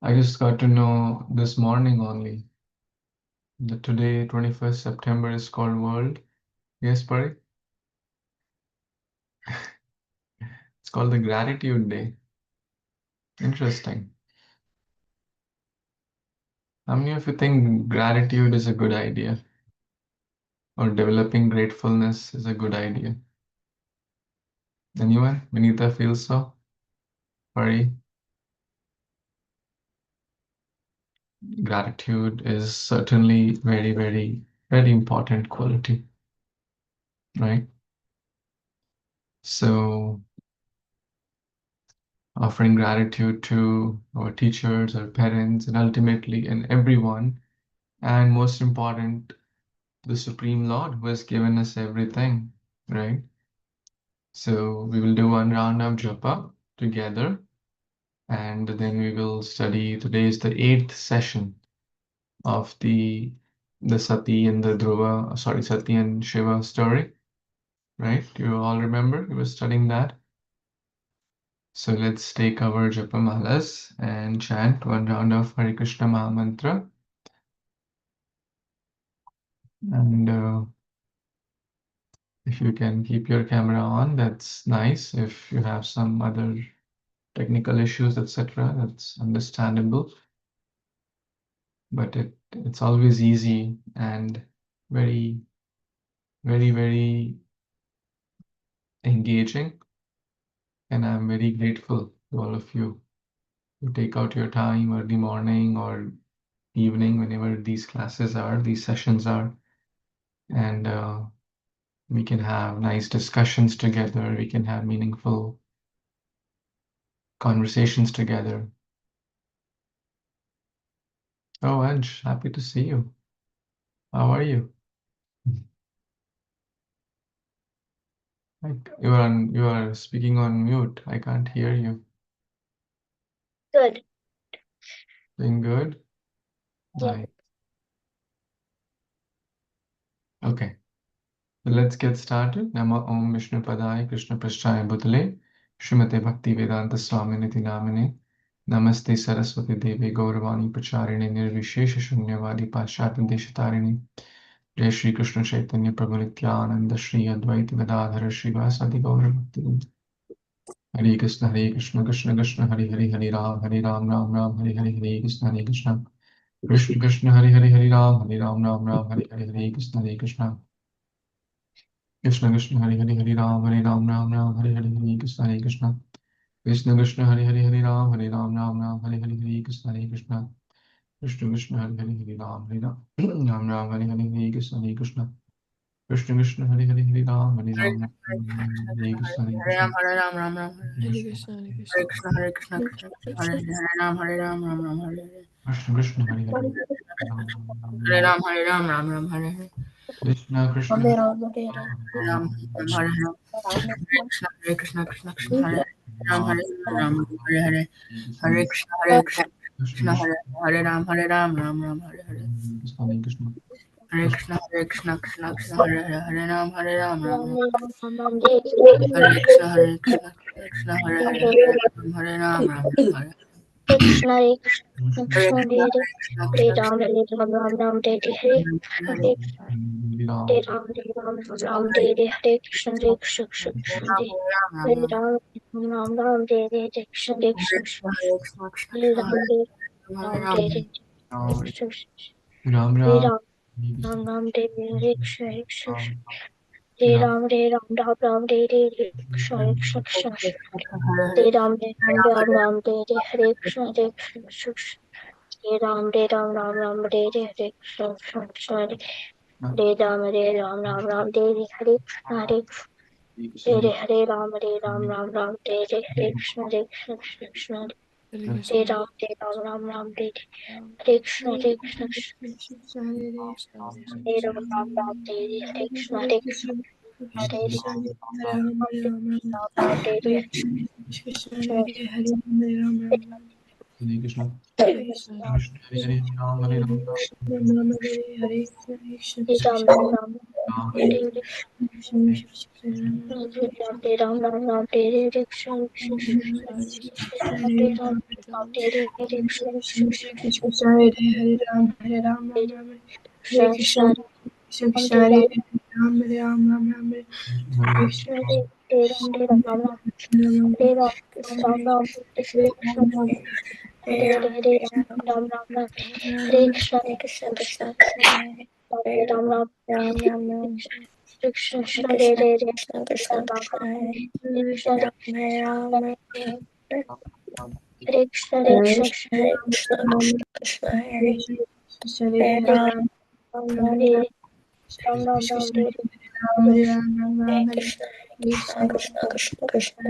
I just got to know this morning only that today, 21st September, is called World. Yes, Pari? It's called the Gratitude Day. Interesting. How many of you think gratitude is a good idea or developing gratefulness is a good idea? Anyone? Vinita feels so? Pari? Gratitude is certainly very, very, very important quality, right? So offering gratitude to our teachers, our parents, and ultimately and everyone, and most important, the Supreme Lord who has given us everything, right? So we will do one round of japa together, and then we will study. Today is the 8th session of the Sati and the Sati and Shiva story, right? You all remember we were studying that. So let's take our japa malas and chant one round of Hare Krishna Maha Mantra. And if you can keep your camera on, that's nice. If you have some other technical issues, etc., that's understandable. But it's always easy and very, very, very engaging. And I'm very grateful to all of you who take out your time early morning or evening, whenever these classes are, these sessions are, and we can have nice discussions together. We can have meaningful conversations together. Oh, Anj, happy to see you. How are you? Like you are speaking on mute. I can't hear you. Good. Doing good? Yeah. Nice. Okay. So let's get started. Nama Om Vishnu Padaya Krishna Prasthaya Bhutale Srimate Bhakti Vedanta Swaminiti Namine Namaste Saraswati Devi Gauravani Pracharine Nirvishesha Shunyavadi Paschati Deshatarine Jai Shri Krishna Chaitanya Prabhu Nityananda Shri Advaita Gadadhara Srivasadi Gauravakti Hare Krishna Krishna Krishna Hare Ram Ram Hare Krishna Krishna Krishna Hare Ram Hare Krishna Krishna Krishna Hare Ram Hare Krishna Krishna Krishna Hare Ram Hare Krishna Krishna Krishna Hare Krishna Krishna Krishna Hare Hare Krishna Hare Hare Krishna Ram, Hare Ram, Ram Ram, Krishna Hare Krishna Hare Krishna, Krishna Krishna, Hare Hare Ram, Ram Ram, Hare Hare. Krishna Krishna Hare Hare Hare Ram, Hare Ram, Ram Ram, Hare Hare. Krishna Krishna Hare Hare Ram, Hare Ram, Hare Ram, Hare Ram, Hare Krishna, Krishna Krishna, Hare Ram, Hare Ram, Ram Ram, Hare Hare. Hare Krishna, Krishna Hare Hare Ram, Ram Ram, Hare Hare. Krishna Hare Krishna, Krishna Krishna, Hare Hare, Hare Ram, Ram Ram. Hare Krishna, Krishna Hare Hare, Hare Ram, Ram Ram, Hare. Krishna, Hare Krishna, Hare Krishna, Krishna, Hare Krishna Hare Ram, Ram Ram, Hare Hare, Hare Hare Hare Ram, Ram, Hare Hare Krishna, Hare Krishna, Krishna, Ram, Hare Ram. Ram, Ram Ram, Hare Hare Krishna, Hare Hare Krishna, Krishna, Hare Krishna, Krishna Hare Krishna, Ram, Hare Hare Hare Ram, Ram. Hare Krishna, Ram Hare Ram Ram, Ram Ram, Hare Krishna, Hare Krishna, Hare Ram Ram, Hare Ram, Ram Ram, Hare Krishna, Hare Krishna, Krishna, Hare Hare. Hare Ram, Ram Ram, Hare Krishna, Hare Krishna, Hare Ram, Ram Ram, Hare Krishna, Krishna, Hare Ram, Ram Ram, Hare Krishna, Hare Ram, Ram Ram, Hare Krishna, Krishna, Hare Ram, Ram Ram, Hare Krishna, Krishna, Hare Ram, Ram Ram, Hare Krishna, Hare Ram, Ram, Hare Krishna, Hare Krishna Hare Krishna Hare Hare Ram Hare Ram Ram, Hare Ram, Ram Ram Ram Tere Hare Krishna Hare Ram Ram Tere Hare Krishna Hare Ram, Ram Ram, Hare Krishna, Krishna Krishna Ram Krishna, Tere Hare Ram, Hare Ram, Ram Ram, Krishna Hare Ram Ram Hare Ram Krishna Ram Krishna Krishna Hare Hare Hare Ram Ram Ram Hare Krishna Krishna Krishna Krishna Hare Ram Ram Ram Ram, Ram Krishna Krishna Hare Krishna, Hare Krishna Krishna, Ram Krishna Ram Hare Hare Krishna Hare Ram, Hare Ram, Hare Krishna Hare Hare Krishna Krishna, Hare Krishna, Krishna Krishna, Hare Krishna Hare Hare Ram, Ram Ram Ram Ram, Hare Ram Ram Krishna Ram Krishna, Hare Hare Krishna Ram, Ram Hare Ram, Hare Krishna Krishna, Krishna Krishna, Krishna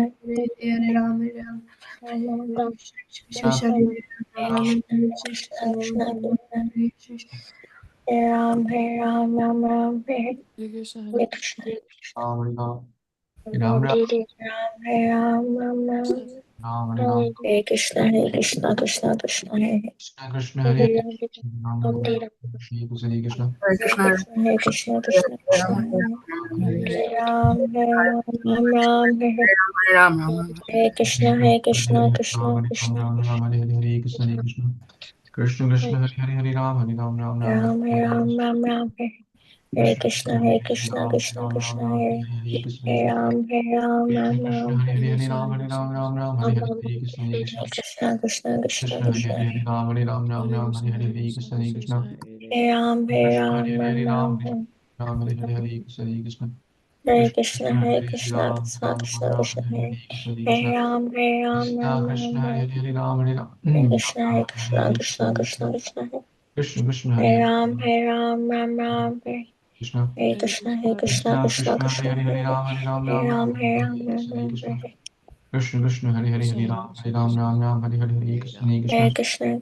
Hare Ram, Hare Ram, Ram Ram Ram Krishna Ram Krishna, Hare Ram, Ram Ram, Krishna Krishna Hare Ram, Hare Ram, Ram Ram, Hare Hare Krishna Ram Ram Ram Hare Ram, Hare Ram, Ram Ram, Ram Hare Hare Ram Hare Krishna, Krishna Krishna, Hare Krishna Krishna Hare Hare Ram Ram Ram Ram Hare Hare Krishna Hare Krishna, Hare Krishna, Krishna Krishna, Hare Ram, Hare Ram, Ram Ram, Hare Hare Ram, Ram Ram, Hare Krishna, Krishna Ram Krishna, Ram Krishna Ram Ram Hare Hare Krishna Hare Krishna Krishna Krishna Hare Hare Hare Ram Ram Ram, Hare Hare Ram, Ram Ram, Hare Krishna Krishna, Krishna Krishna, Krishna Hare Hare Ram, Hare Ram, Krishna Ram Krishna Ram, Hare Hare Ram Hare Hare Krishna Hare Krishna Krishna Krishna, Krishna Krishna Hare Krishna, Hare Ram Hare Hare Krishna Hare Krishna Hare Ram, Hare Krishna Ram, Hare Ram Hare Ram, Ram Hare Hare Krishna Hare Krishna Hare Krishna Krishna, Krishna Hare Hare Hare Krishna, Krishna Krishna, Krishna Hare Krishna Hare Ram, Krishna Ram Krishna Ram, Hare Hare Hare Ram Krishna, Hare Hare Krishna, Hare Krishna Krishna Krishna, Krishna Krishna Hare Krishna Krishna Hare Hare Hare Ram, Hare Ram, Ram Ram, Krishna Hare Krishna, Hare Krishna, Krishna Krishna Krishna Hare Krishna, Hare Hare Hare Ram, Hare Ram, Ram Ram, Krishna Krishna Hare Hare Hare Ram Hare Hare Krishna Krishna Hare Krishna, Krishna Krishna Krishna Krishna, Hare Hare Hare Hare Ram Hare Hare Krishna Krishna Krishna Krishna Hare Hare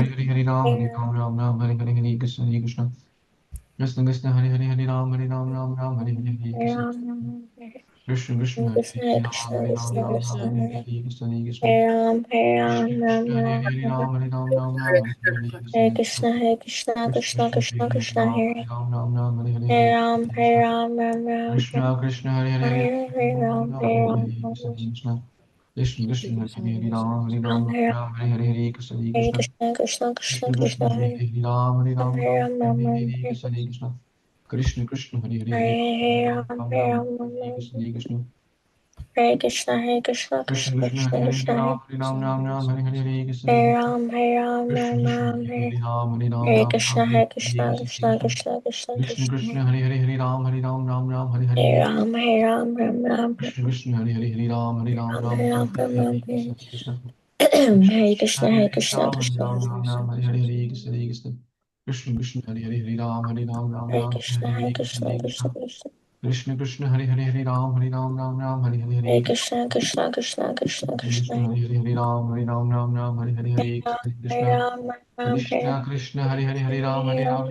Hare Ram Hare Hare Hare Krishna Ram, Ram Ram, Krishna Krishna Hare Hare Krishna, Hare Hare Ram Krishna, Krishna Krishna, Hare Hare Hare Krishna Ram, Hare Krishna Ram, Ram Krishna Hare Ram, Hare Ram Hare Hare Hare Krishna Krishna, Hare Krishna, Krishna Krishna Krishna Hare Krishna, Hare Krishna Hare Ram Hare Hare Hare Ram, Hare Krishna Ram, Ram Ram, Krishna Krishna Hare Hare Hare Ram, Hare Hare Ram, Krishna Ram Krishna Krishna Krishna Hare Hare Ram, Hare Hare Krishna Hare Krishna Krishna, Krishna Krishna, Krishna Krishna Krishna Hare Hare Hare Hare Ram, Ram Ram, Hare Krishna Krishna Krishna Hare Hare Hare Ram, Hare Ram, Ram Ram, Krishna Hare Krishna, Hare Krishna, Krishna Krishna Krishna Krishna, Hare Hare Krishna Hare Hare Hare Krishna Hare Ram, Hare Ram, Krishna Ram Krishna Ram, Hare Hare Hare Hare Krishna, Hare Hare Hare Krishna, Krishna Krishna Krishna, Krishna Krishna Krishna Krishna Hare Hare Hare Hare Hare Hare Ram, Hare Ram, Ram Ram, Hare Krishna Krishna Hare Hare Ram, Hare Ram, Ram Ram, Hare Hare Krishna Hare Krishna Krishna, Hare Hare Hare Krishna, Krishna Hare Krishna Krishna Krishna Hare Hare Hare Krishna, Hare Hare Krishna, Krishna Krishna Krishna Krishna Krishna Hare Hare Hare Hare Krishna, Krishna Krishna, Krishna Krishna Krishna Hare Hare Krishna Ram, Ram Hare Krishna Krishna Hare Hare Ram, Hare Ram,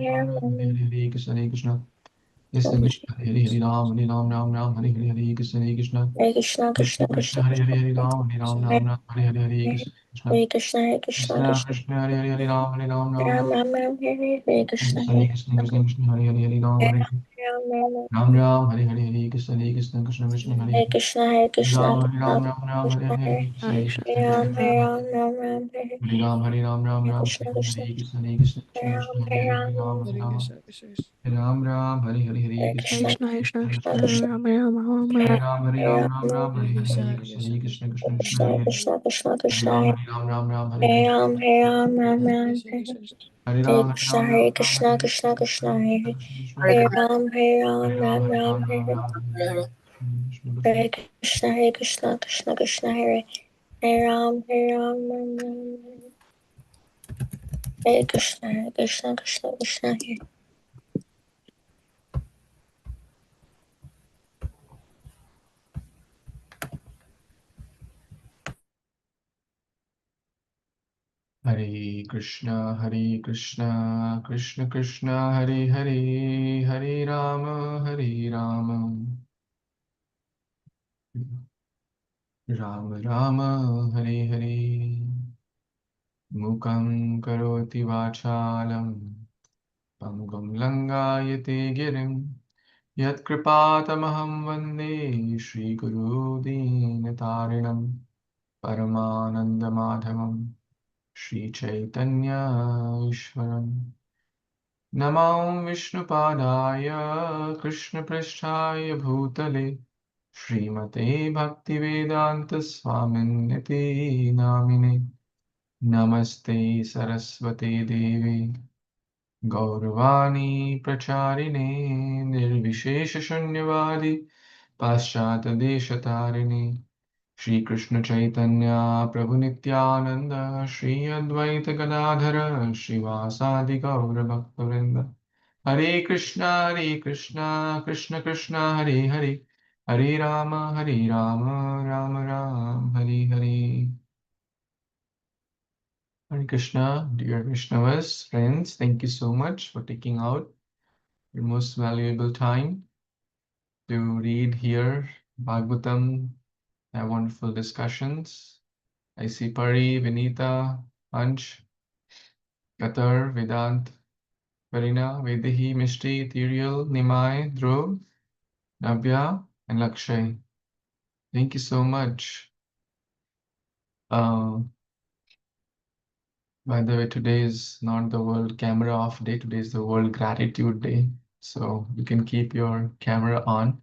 Hare Krishna Krishna Krishna Hare Krishna Hare Krishna, Krishna Krishna Krishna Krishna, Hare Krishna Hare Hare Krishna Hare Krishna, Hare Krishna, Krishna Krishna Krishna Hare Hare Hare Ram, Ram Ram Hare Krishna, Krishna Krishna Krishna Hare Hare Hare Ram, Ram Ram Ram Hare Hare Krishna Krishna Krishna Hare Hare Hare Krishna, Hare Krishna, Ram Krishna Hare Krishna Hare Hare Krishna Hare Ram, Krishna Hare Hare Ram, Ram Ram Hare Hare Hare Ram Krishna, Krishna Hare Krishna Krishna Krishna Hare Hare Ram, Ram Ram Hare Hare Hare Krishna Krishna, Krishna Krishna Krishna Krishna Hare Ram Hare Ram, Ram Hare Krishna Krishna Krishna, Hare Krishna Krishna Hare Krishna Hare Ram Hare Hare Hare Ram, Hare Ram, Ram Ram Hare Hare Hare Ram Krishna, Hare Krishna, Hare Krishna Krishna Hare Krishna Hare Ram, Hare Hare Ram, Ram Ram Hare Ram Ram Hare Hare Krishna Hare Krishna, Hare Krishna, Krishna Krishna Hare Hare Ram, Hare Ram, Ram Ram Hare Krishna, Hare Krishna, Krishna Krishna Hare Hare Krishna Krishna Krishna Hare Hare Hare Rama Rama Rama Hare Hare Mukam karoti vachalam Pangam langayate girim यत्कृपातमहं वन्दे श्रीगुरुदीनतारिणं परमानन्दमाधवं श्रीचैतन्य ईश्वरम् नमो विष्णुपादाय कृष्णपृष्ठाय भूतले श्रीमते भक्तिवेदान्तस्वामिन्निति नामिने नमस्ते सरस्वते देवे गौरवाणी प्रचारिणे निर्विशेषशून्यवादी पाश्चात्यदेशतारिणे श्रीकृष्णचैतन्य प्रभुनित्यानन्द श्री अद्वैत गदाधर श्रीवासादि गौरभक्तवृन्द हरे Krishna Krishna Krishna Hare Hare Hare Ram Ram Ram Hare Hare Hare Krishna, dear Vaishnavas, friends, thank you so much for taking out your most valuable time to read here Bhagavatam, have wonderful discussions. I see Pari, Vinita, Ansh, Katar, Vedant, Varina, Vedahi, Mishti, Ethereal, Nimai, Dhruv, Navya, and Lakshay. Thank you so much. By the way, today is not the World Camera Off Day, today is the World Gratitude Day. So you can keep your camera on.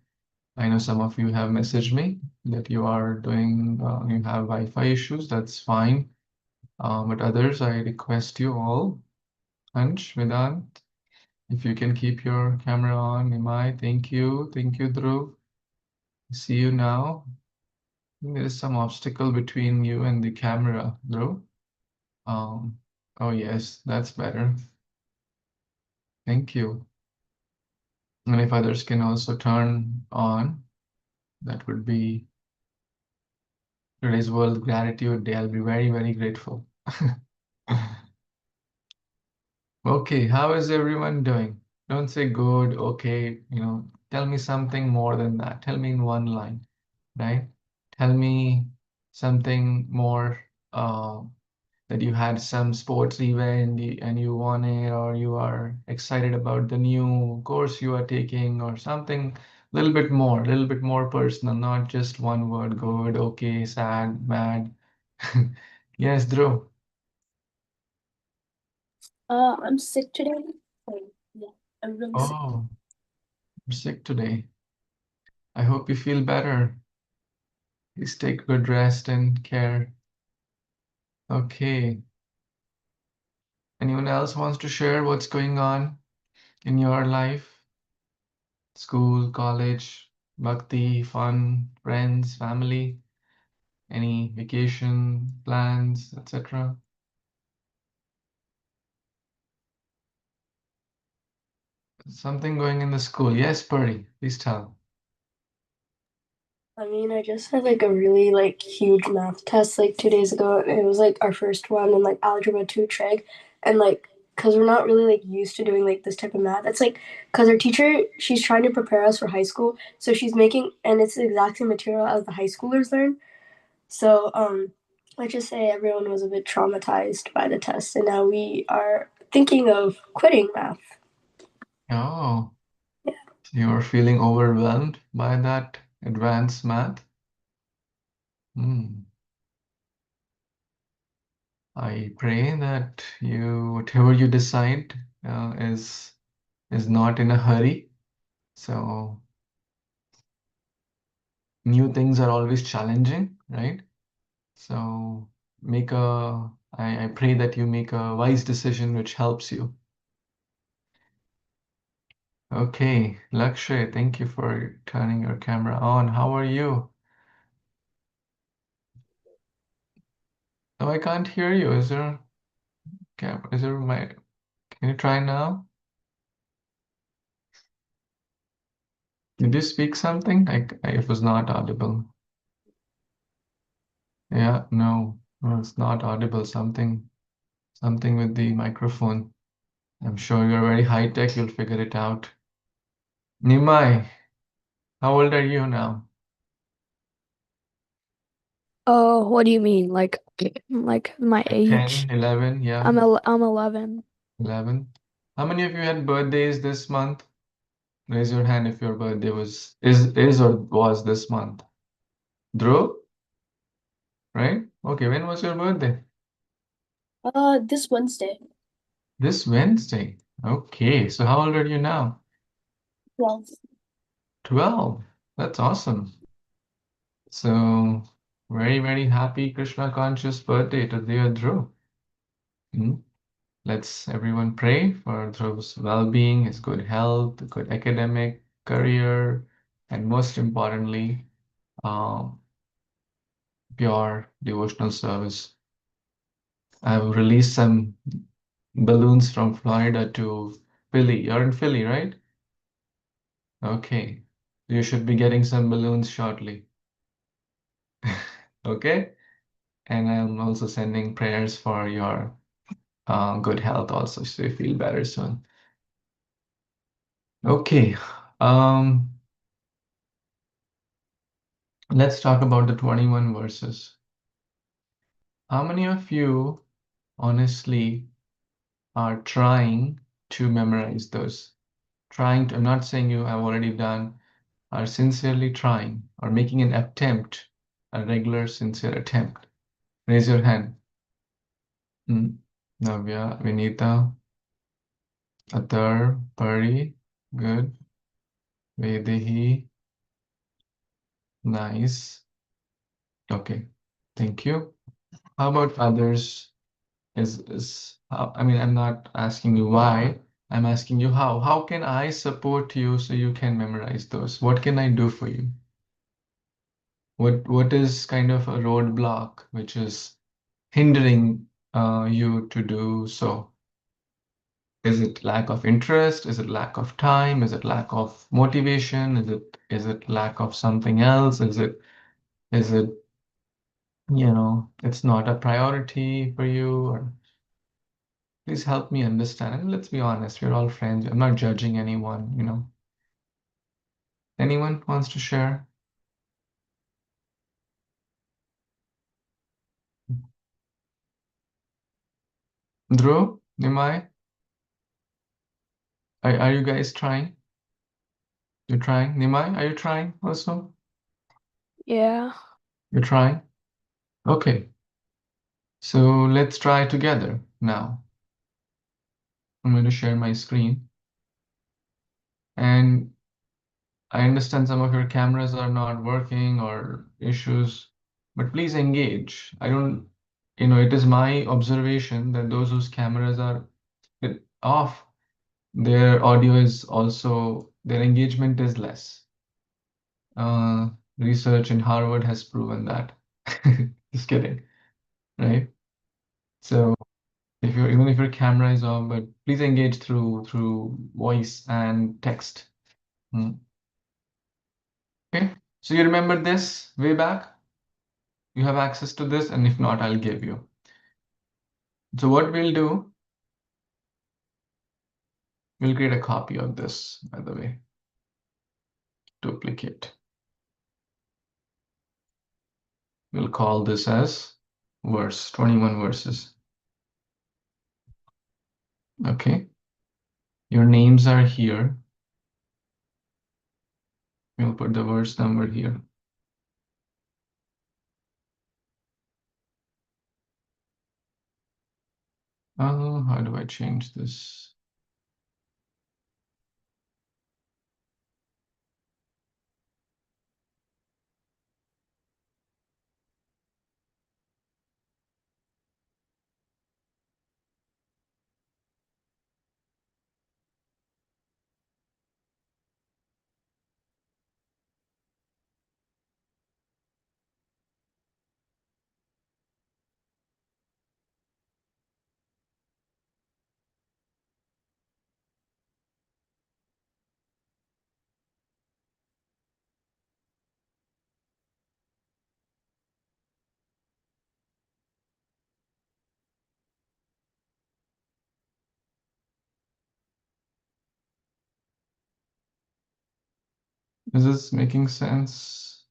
I know some of you have messaged me that you are doing, you have Wi-Fi issues, that's fine. But others, I request you all, Ansh, Vedant, if you can keep your camera on. Nimai, thank you. Thank you, Dhruv. See you now. I think there is some obstacle between you and the camera, Dhruv. Oh yes, that's better. Thank you. And if others can also turn on, that would be today's World Gratitude Day. I'll be very, very grateful. Okay, how is everyone doing? Don't say good, okay, tell me something more than that. Tell me in one line, right? Tell me something more that you had some sports event and you won it, or you are excited about the new course you are taking, or something a little bit more personal, not just one word, good, okay, sad, mad. Yes, Dhruv. I'm sick today. Yeah, I'm really sick. Oh, you're sick today. I hope you feel better. Please take good rest and care. Okay. Anyone else wants to share what's going on in your life? School, college, bhakti, fun, friends, family, any vacation plans, etc. Something going in the school. Yes, Puri, please tell. I mean, I just had like a really huge math test like 2 days ago. It was like our first one in like algebra 2 trig, and because we're not really used to doing this type of math. It's because our teacher, she's trying to prepare us for high school, so she's making, and it's the exact same material as the high schoolers learn. So let's just say everyone was a bit traumatized by the test, and now we are thinking of quitting math. Oh, Yeah. you're feeling overwhelmed by that advanced math? Hmm. I pray that whatever you decide is not in a hurry. So new things are always challenging, right? So I pray that you make a wise decision which helps you. Okay, Lakshay, thank you for turning your camera on. How are you? Oh, I can't hear you. Is there camera? Is there my? Can you try now? Did you speak something? It was not audible. Yeah, no, it's not audible. Something with the microphone. I'm sure you're very high tech. You'll figure it out. Nimai, how old are you now? Oh, what do you mean? Like my Like age? 10, 11, yeah, I'm 11. 11. How many of you had birthdays this month? Raise your hand if your birthday is or was this month. Dhruv, right? Okay, when was your birthday? This Wednesday. This Wednesday. Okay, so how old are you now? 12. 12. That's awesome. So, very, very happy Krishna conscious birthday to dear Dhruv. Let's everyone pray for Dhruv's well-being, his good health, good academic career, and most importantly, pure devotional service. I've released some balloons from Florida to Philly. You're in Philly, right? Okay. You should be getting some balloons shortly. Okay? And I'm also sending prayers for your good health also, so you feel better soon. Okay. Let's talk about the 21 verses. How many of you honestly are trying to memorize those? I'm not saying you have already done, are sincerely trying or making an attempt, a regular, sincere attempt. Raise your hand. Navya, Vinita, Atar, Pari, good. Vedehi, nice. Okay, thank you. How about others? I mean, I'm not asking you why, I'm asking you how. How can I support you so you can memorize those? What can I do for you? What is kind of a roadblock which is hindering you to do so? Is it lack of interest? Is it lack of time? Is it lack of motivation? Is it lack of something else? Is it it's not a priority for you? Or please help me understand. And let's be honest, we're all friends. I'm not judging anyone. Anyone wants to share? Dhruv, Nimai, are you guys trying? You're trying? Nimai, are you trying also? Yeah. You're trying? Okay. So let's try together now. I'm going to share my screen. And I understand some of your cameras are not working or issues, but please engage. It is my observation that those whose cameras are off, their audio is also, their engagement is less. Research in Harvard has proven that. Just kidding, right? So even if your camera is off, but please engage through voice and text. Okay, so you remember this way back? You have access to this, and if not, I'll give you. So what we'll do, we'll create a copy of this, by the way. Duplicate. We'll call this as verse, 21 verses. Okay, your names are here. We'll put the verse number here. How do I change this? Is this making sense?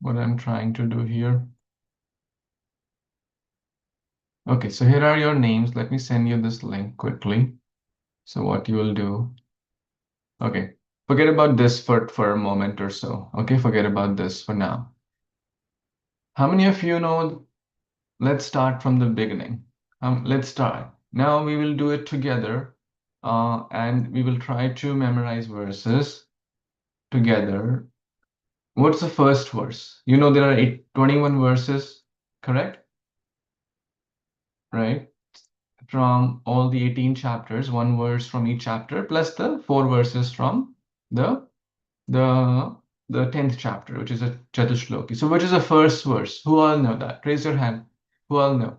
What I'm trying to do here? Okay, so here are your names. Let me send you this link quickly. So what you will do, okay, forget about this for a moment or so. Okay, forget about this for now. How many of you know? Let's start from the beginning. Let's start. Now we will do it together, and we will try to memorize verses together. What's the first verse? You know there are 21 verses, correct? Right? From all the 18 chapters, one verse from each chapter, plus the 4 verses from the the the 10th chapter, which is a Chatushloki. So which is the first verse? Who all know that? Raise your hand. Who all know?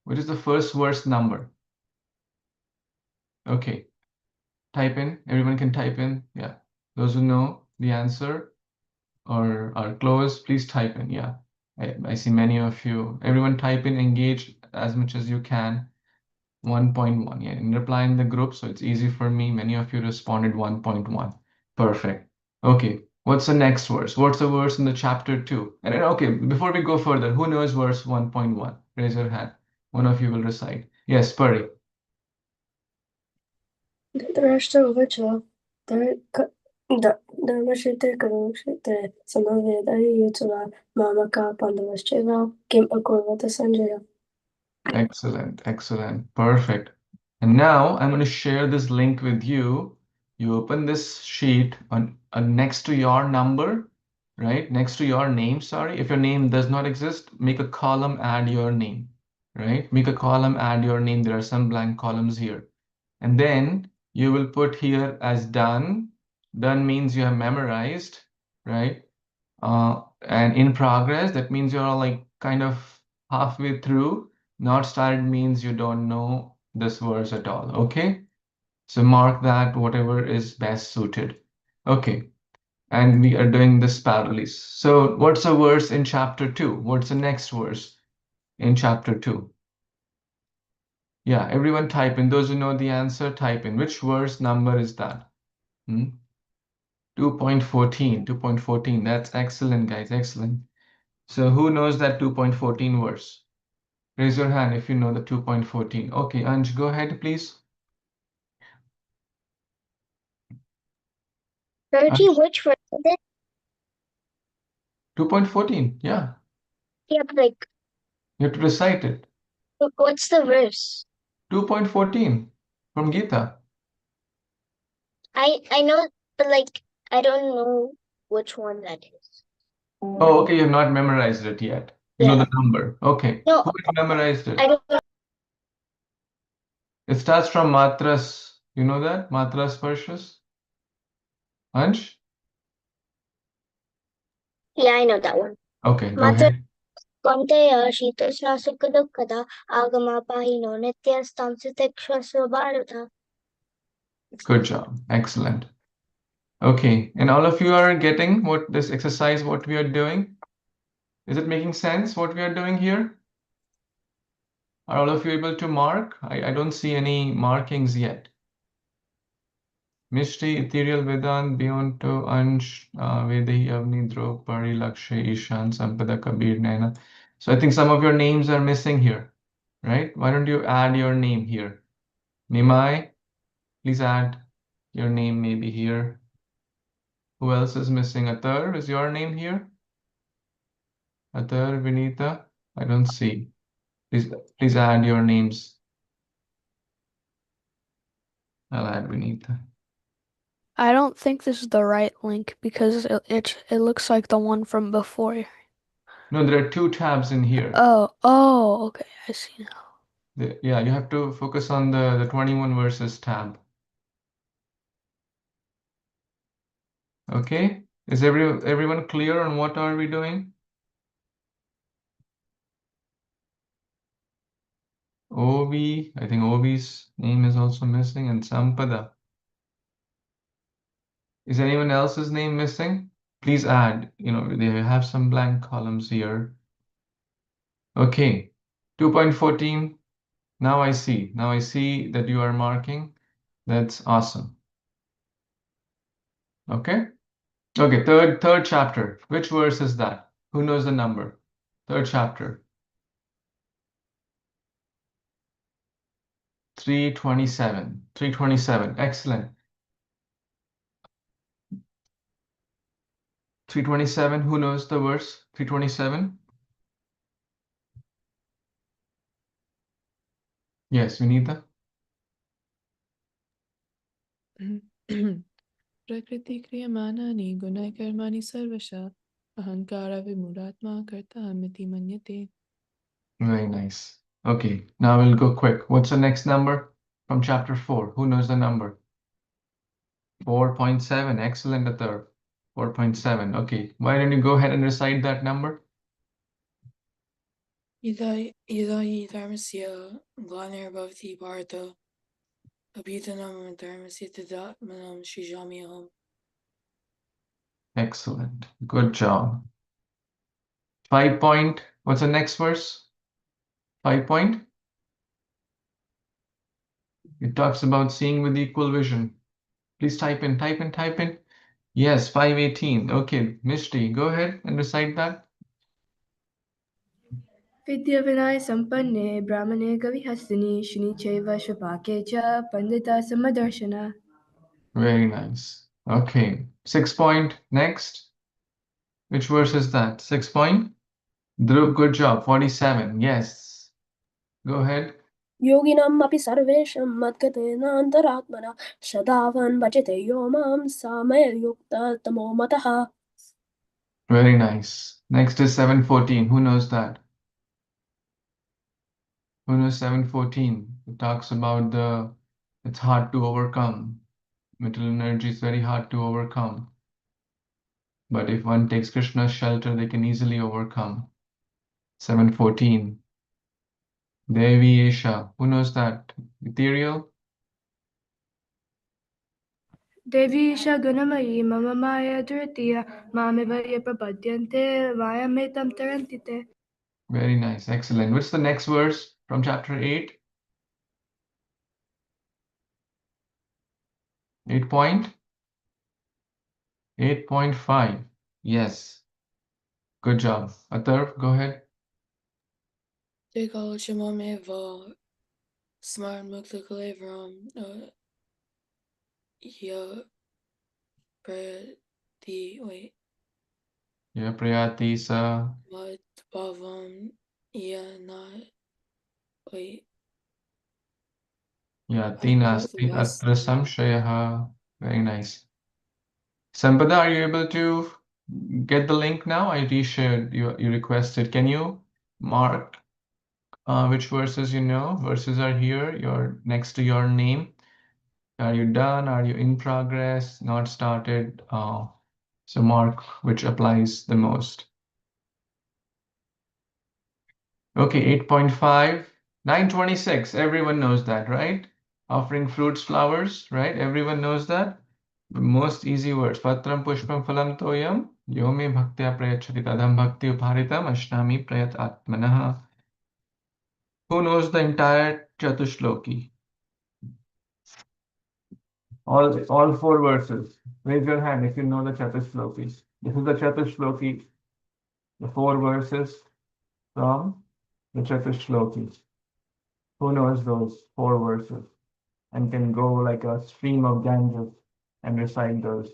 Which is the first verse number? Okay. Type in. Everyone can type in. Yeah. Those who know the answer or are close, please type in. Yeah. I see many of you. Everyone type in, engage as much as you can. 1.1. Yeah. And reply in the group, so it's easy for me. Many of you responded 1.1. Perfect. Okay. What's the next verse? What's the verse in the chapter 2? And then, okay, before we go further, who knows verse 1.1? Raise your hand. One of you will recite. Yes, Puri. Dhritarashtra Dharmashita Karushita Samaveda Yutava Mamaka Pandavashcheva Kim Akurvata Sanjaya. Excellent, excellent, perfect. And now I'm going to share this link with you. You open this sheet on next to your number, right? Next to your name, sorry. If your name does not exist, make a column, add your name, right? Make a column, add your name. There are some blank columns here. And then you will put here as done. Done means you have memorized, right? And in progress, that means you're like kind of halfway through. Not started means you don't know this verse at all. Okay. So mark that whatever is best suited. Okay. And we are doing this parallel. So what's the verse in chapter 2? What's the next verse in chapter 2? Yeah, everyone type in. Those who know the answer, type in. Which verse number is that? 2.14. 2.14. That's excellent, guys. Excellent. So who knows that 2.14 verse? Raise your hand if you know the 2.14. Okay, Anj, go ahead, please. Guruji, Anj, which verse is it? 2.14. Yeah, Yeah, but like, you have to recite it. what's the verse? 2.14 from Gita. I know, but like, I don't know which one that is. Oh, okay, you have not memorized it yet. You know Yeah. the number. Okay. No, Who has memorized I it? don't know. It starts from Matras. You know that? Matras Parshas? Anj? Yeah, I know that one. Okay, go Matra ahead. Konteya Shitosnasukadukada Agama Pahino Nityastam Sitekshasvabharata. Good job. Excellent. Okay, and all of you are getting what this exercise, what we are doing? Is it making sense what we are doing here? Are all of you able to mark? I don't see any markings yet. Mishti, Ethereal Vedant, Beyonto, Ansh, Vedahi, Avni, Dhruv, Pari, Lakshay, Ishan, Sampada, Kabir, Naina. So I think some of your names are missing here, right? Why don't you add your name here? Nimai, please add your name maybe here. Who else is missing? Atar, is your name here? Atar, Vinita, I don't see. Please add your names. I'll add Vinita. I don't think this is the right link because it looks like the one from before. No, there are 2 tabs in here. Oh, okay, I see now. Yeah, you have to focus on the 21 verses tab. Okay, is everyone clear on what are we doing? Ovi, I think Ovi's name is also missing, and Sampada. Is anyone else's name missing? Please add, they have some blank columns here. Okay, 2.14. Now I see that you are marking. That's awesome. Okay. Okay, third chapter. Which verse is that? Who knows the number? Third chapter. 327. 327. Excellent. 327. Who knows the verse? 327. Yes, Vinita. प्रकृति क्रियमाणानि गुणकर्माणि सर्वशः अहङ्कारविमूढात्मा कर्ताहमिति मन्यते. Very nice. Okay, now we'll go quick. What's the next number from chapter 4? Who knows the number? 4.7. Excellent, Athar. 4.7. Okay, why don't you go ahead and recite that number? यदा यदा हि धर्मस्य ग्लानिर्भवति भारत अभ्युत्थानं धर्मस्य तदात्मानं सृजाम्यहम्. Excellent. Good job. 5 point. What's the next verse? 5 point. It talks about seeing with equal vision. Please type in, type in, type in. Yes, 518. Okay, Mishti, go ahead and recite that. विद्याविनय सम्पन्ने ब्राह्मणे कविहस्तिनि शुनि चैव स्वपाके च पण्डिता समदर्शना. Very nice. Okay, 6 point. Next. Which verse is that? 6 point. Dhruv, good job. 47. Yes. Go ahead. योगिनम् अपि सर्वेषां मद्गतेनान्तरात्मना सदावन् भजते यो मां सामयुक्ततमो मतः. Very nice. Next is 714. Who knows that? Who knows 714? It talks about it's hard to overcome. Mental energy is very hard to overcome. But if one takes Krishna's shelter, they can easily overcome. 714. Devi Esha. Who knows that? Ethereal? देवी गुणमयी मम माया दुर्तिया मामिव ये प्रपद्यन्ते वायमेतं तरन्ति ते. Very nice. Excellent. What's the next verse from chapter 8? 8 point? 8.5. Yes. Good job. Atharv, go ahead. ते कालक्षमामेव स्मरणमुक्तकलेवरं य प्रति wait Yeah, Priyati sa. मद्भावं य न wait Yeah, Tinasti atra samshayaha. Very nice. Sampada, are you able to get the link now? I reshared, you requested. Can you mark which verses you know? Verses are here, you're next to your name. Are you done? Are you in progress? Not started? So mark which applies the most. Okay, 8.5, 926. Everyone knows that, right? Offering fruits, flowers, right? Everyone knows that. The most easy words. Patram pushpam phalam toyam yome bhaktya prayachati tadam bhakti uparitam ashnami prayat atmanaha. Who knows the entire Chatushloki? All 4 verses. Raise your hand if you know the Chatushloki. This is the Chatushloki, the 4 verses from the Chatushloki. Who knows those 4 verses and can go like a stream of Ganges and recite those?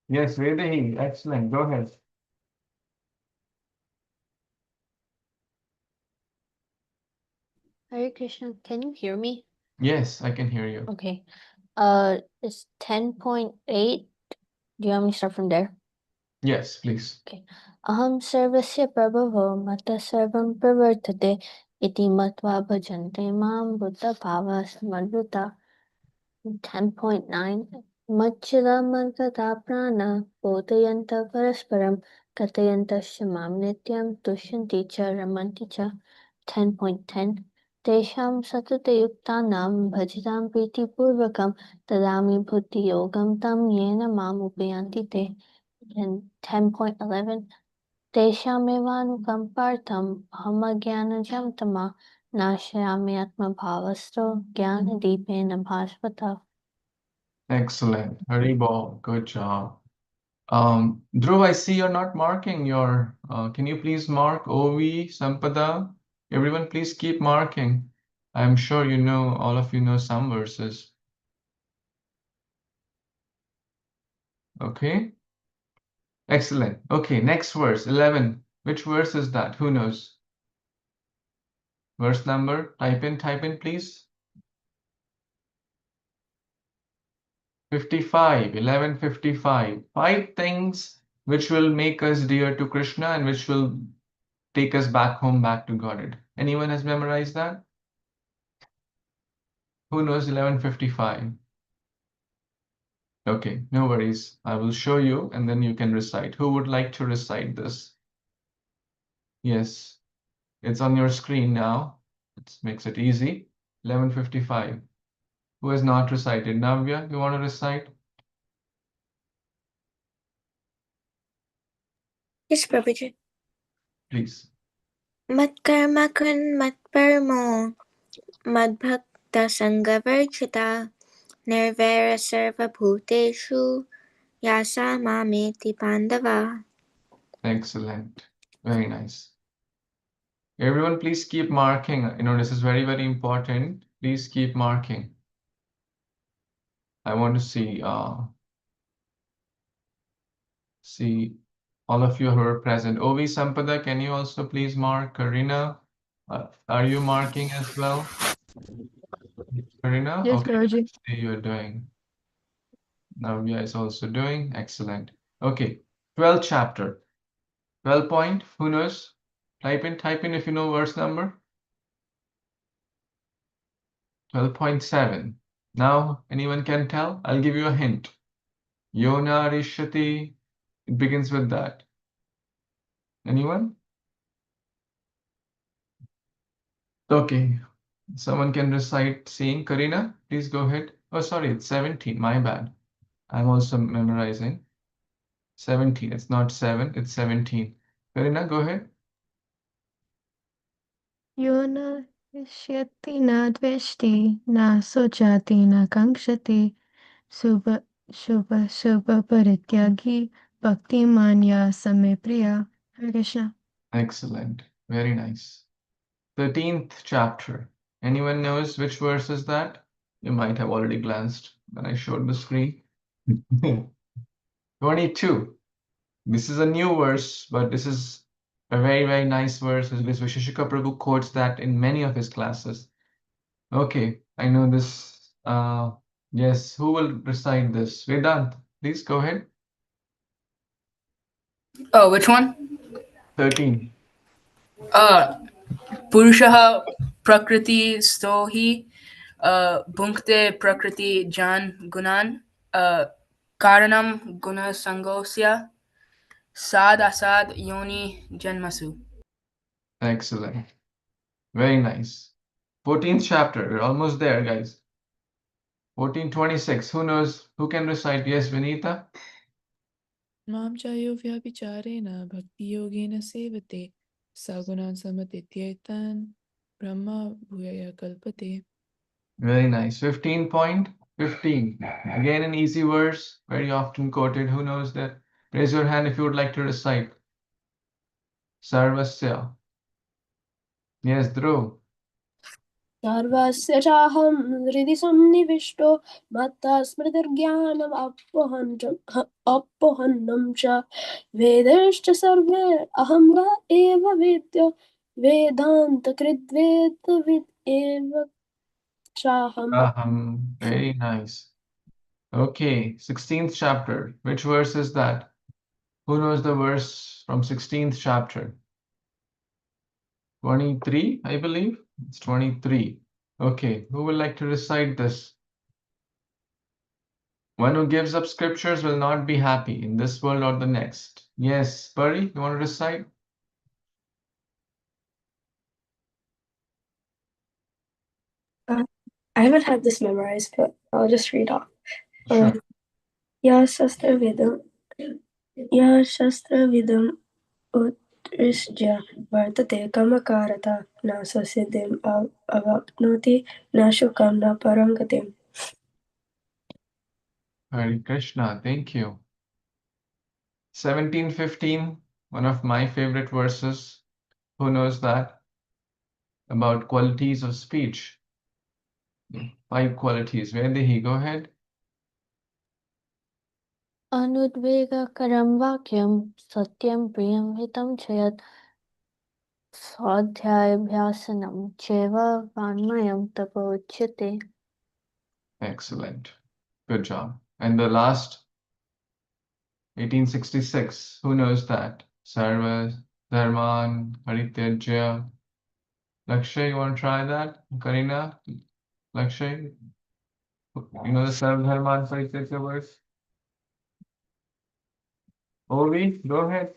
Yes, Vedahi, excellent. Go ahead. Hare Krishna, can you hear me? Yes, I can hear you. Okay. It's 10.8. Do you want me to start from there? Yes, please. Okay. Aham sarvasya prabhavo mata sarvam pravartate iti matva bhajante mam buddha bhava samadhuta. 10.9 Machchila Mankata Prana Bodhayanta Parasparam Katayantasya Mam Nityam Tushyanti Cha Ramanti Cha. 10.10 Tesham Satatayuktanam Bhajitam Priti Purvakam Tadami Bhuti Yogam Tam Yena Mam Upayanti Te. And 10.11 Teshamevanukampartham Ahamagyana Tama Nashayami Atma Bhavasto Jnana Deepena Bhasvata. Excellent. Haribol, good job. Dhruv, I see you're not marking your, can you please mark OV, Sampada? Everyone, please keep marking. I'm sure you know, all of you know some verses. Okay? Excellent. Okay, next verse, 11. Which verse is that? Who knows? Verse number? Type in, please. 55, 1155. 5 things which will make us dear to Krishna and which will take us back home, back to Godhead. Anyone has memorized that? Who knows 1155? Okay, no worries. I will show you and then you can recite. Who would like to recite this? Yes, it's on your screen now. It makes it easy. 1155. Who has not recited? Navya, you want to recite? Yes, Prabhuji. Please. Matkarma kun matparmo madbhakta sangavarjita nirvara sarva bhuteshu yasa mameti pandava. Excellent. Very nice. Everyone, please keep marking. This is very, very important. Please keep marking. I want to see all of you who are present. Ovi Sampada, can you also please mark? Karina, are you marking as well? Karina? Yes, Okay, Prabhuji. see you're doing. Navya is also doing. Excellent. Okay, 12th chapter. 12 point. Who knows? Type in if you know verse number. 12.7. Now, anyone can tell? I'll give you a hint. Yona Rishati. It begins with that. Anyone? Okay. Someone can recite saying, Karina, please go ahead. Oh, sorry, it's 17. My bad. I'm also memorizing. 17. It's not 7, it's 17. Karina, go ahead. यो न इष्यति न द्वेष्टि न शोचति न काङ्क्षति शुभ शुभ शुभ परित्यागी भक्तिमान् या समे प्रिया. Hare Krishna. Excellent. Very nice. 13th chapter. Anyone knows which verse is that? You might have already glanced when I showed the screen. 22. This is a new verse, but this is a very, very nice verse. Visheshika Prabhu quotes that in many of his classes. Okay, I know this. Yes, who will recite this? Vedant, please go ahead. Oh, which one? 13. पुरुषः प्रकृतिस्थो हि भुङ्क्ते प्रकृति जान् गुणान् कारणं गुणसङ्गोऽस्य सादसाद योनि जन्मसु. Excellent. Very nice. 14th chapter. We're almost there, guys. 1426. Who knows? Who can recite? Yes, Vinita? मां चायो व्यभिचारेण भक्तियोगेन सेवते सगुणान् समतीत्येतान् ब्रह्म भूयः कल्पते. Very nice. 15.15. Again, an easy verse, very often quoted. Who knows that? Raise your hand if you would like to recite. Sarvasya. Yes, Dhruv. सर्वस्य चाहं हृदि सन्निविष्टो मत्तः स्मृतिर्ज्ञानम् अपोहनं च वेदैश्च सर्वे अहं वा एव वेद्यो वेदान्तकृद्वेदविद् एव चाहम्. Very nice. Okay, 16th chapter. Which verse is that? Who knows the verse from 16th chapter? 23, I believe. It's 23. Okay, who would like to recite this? One who gives up scriptures will not be happy in this world or the next. Yes, Pari, you want to recite? I haven't had this memorized, but I'll just read off. Sure. या शस्त्रविदम् उत्सृज्य वर्तते कमकारता न स्वसिद्धिम् अवाप्नोति न शुकं न परं गतिम्. Hare Krishna, thank you. 17:15, one of my favorite verses. Who knows that? About qualities of speech. 5 qualities. Vaidehi, go ahead. अनुद्वेगकरं वाक्यं सत्यं प्रियं हितं च यत् स्वाध्यायाभ्यासनं चैव वाङ्मयं तपो उच्यते. Excellent. Good job. And the last, 1866. Who knows that? Sarva Dharman Parityajya. Lakshay, you want to try that? Karina? Lakshay? You know the Sarva Dharman Parityajya verse? Ovi, go ahead.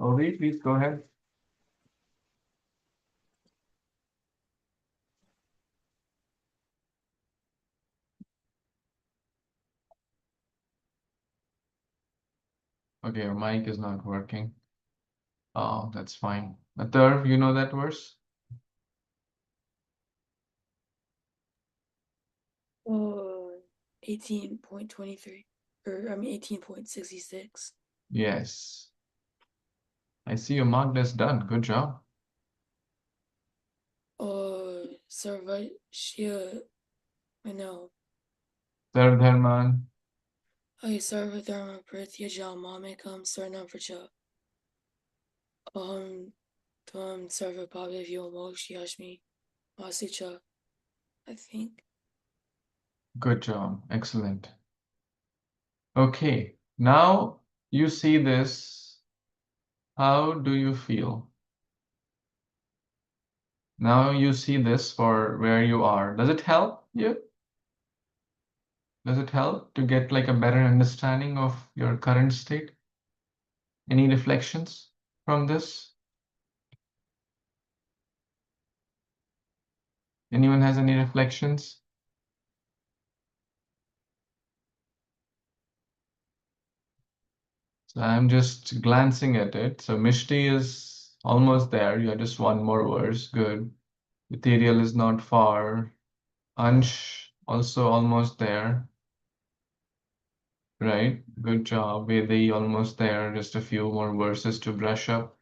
Ovi, please go ahead. Okay, your mic is not working. Oh, that's fine. Atar, you know that verse? 18.23, or I mean 18.66. Yes. I see your mark that's done. Good job. Sarvashya, I know. Sarva Dharman. Sarva Dharma Pratyajam Mamekam Sarnam Pracha. Tvam Sarva Bhavavyo Mokshyashmi Masicha, I think. Good job. Excellent. Okay, now you see this. How do you feel? Now you see this for where you are. Does it help you? Does it help to get like a better understanding of your current state? Any reflections from this? Anyone has any reflections? So I'm just glancing at it. So Mishti is almost there. You have just one more verse. Good. Ethereal is not far. Ansh also almost there. Right? Good job. Vedi almost there. Just a few more verses to brush up.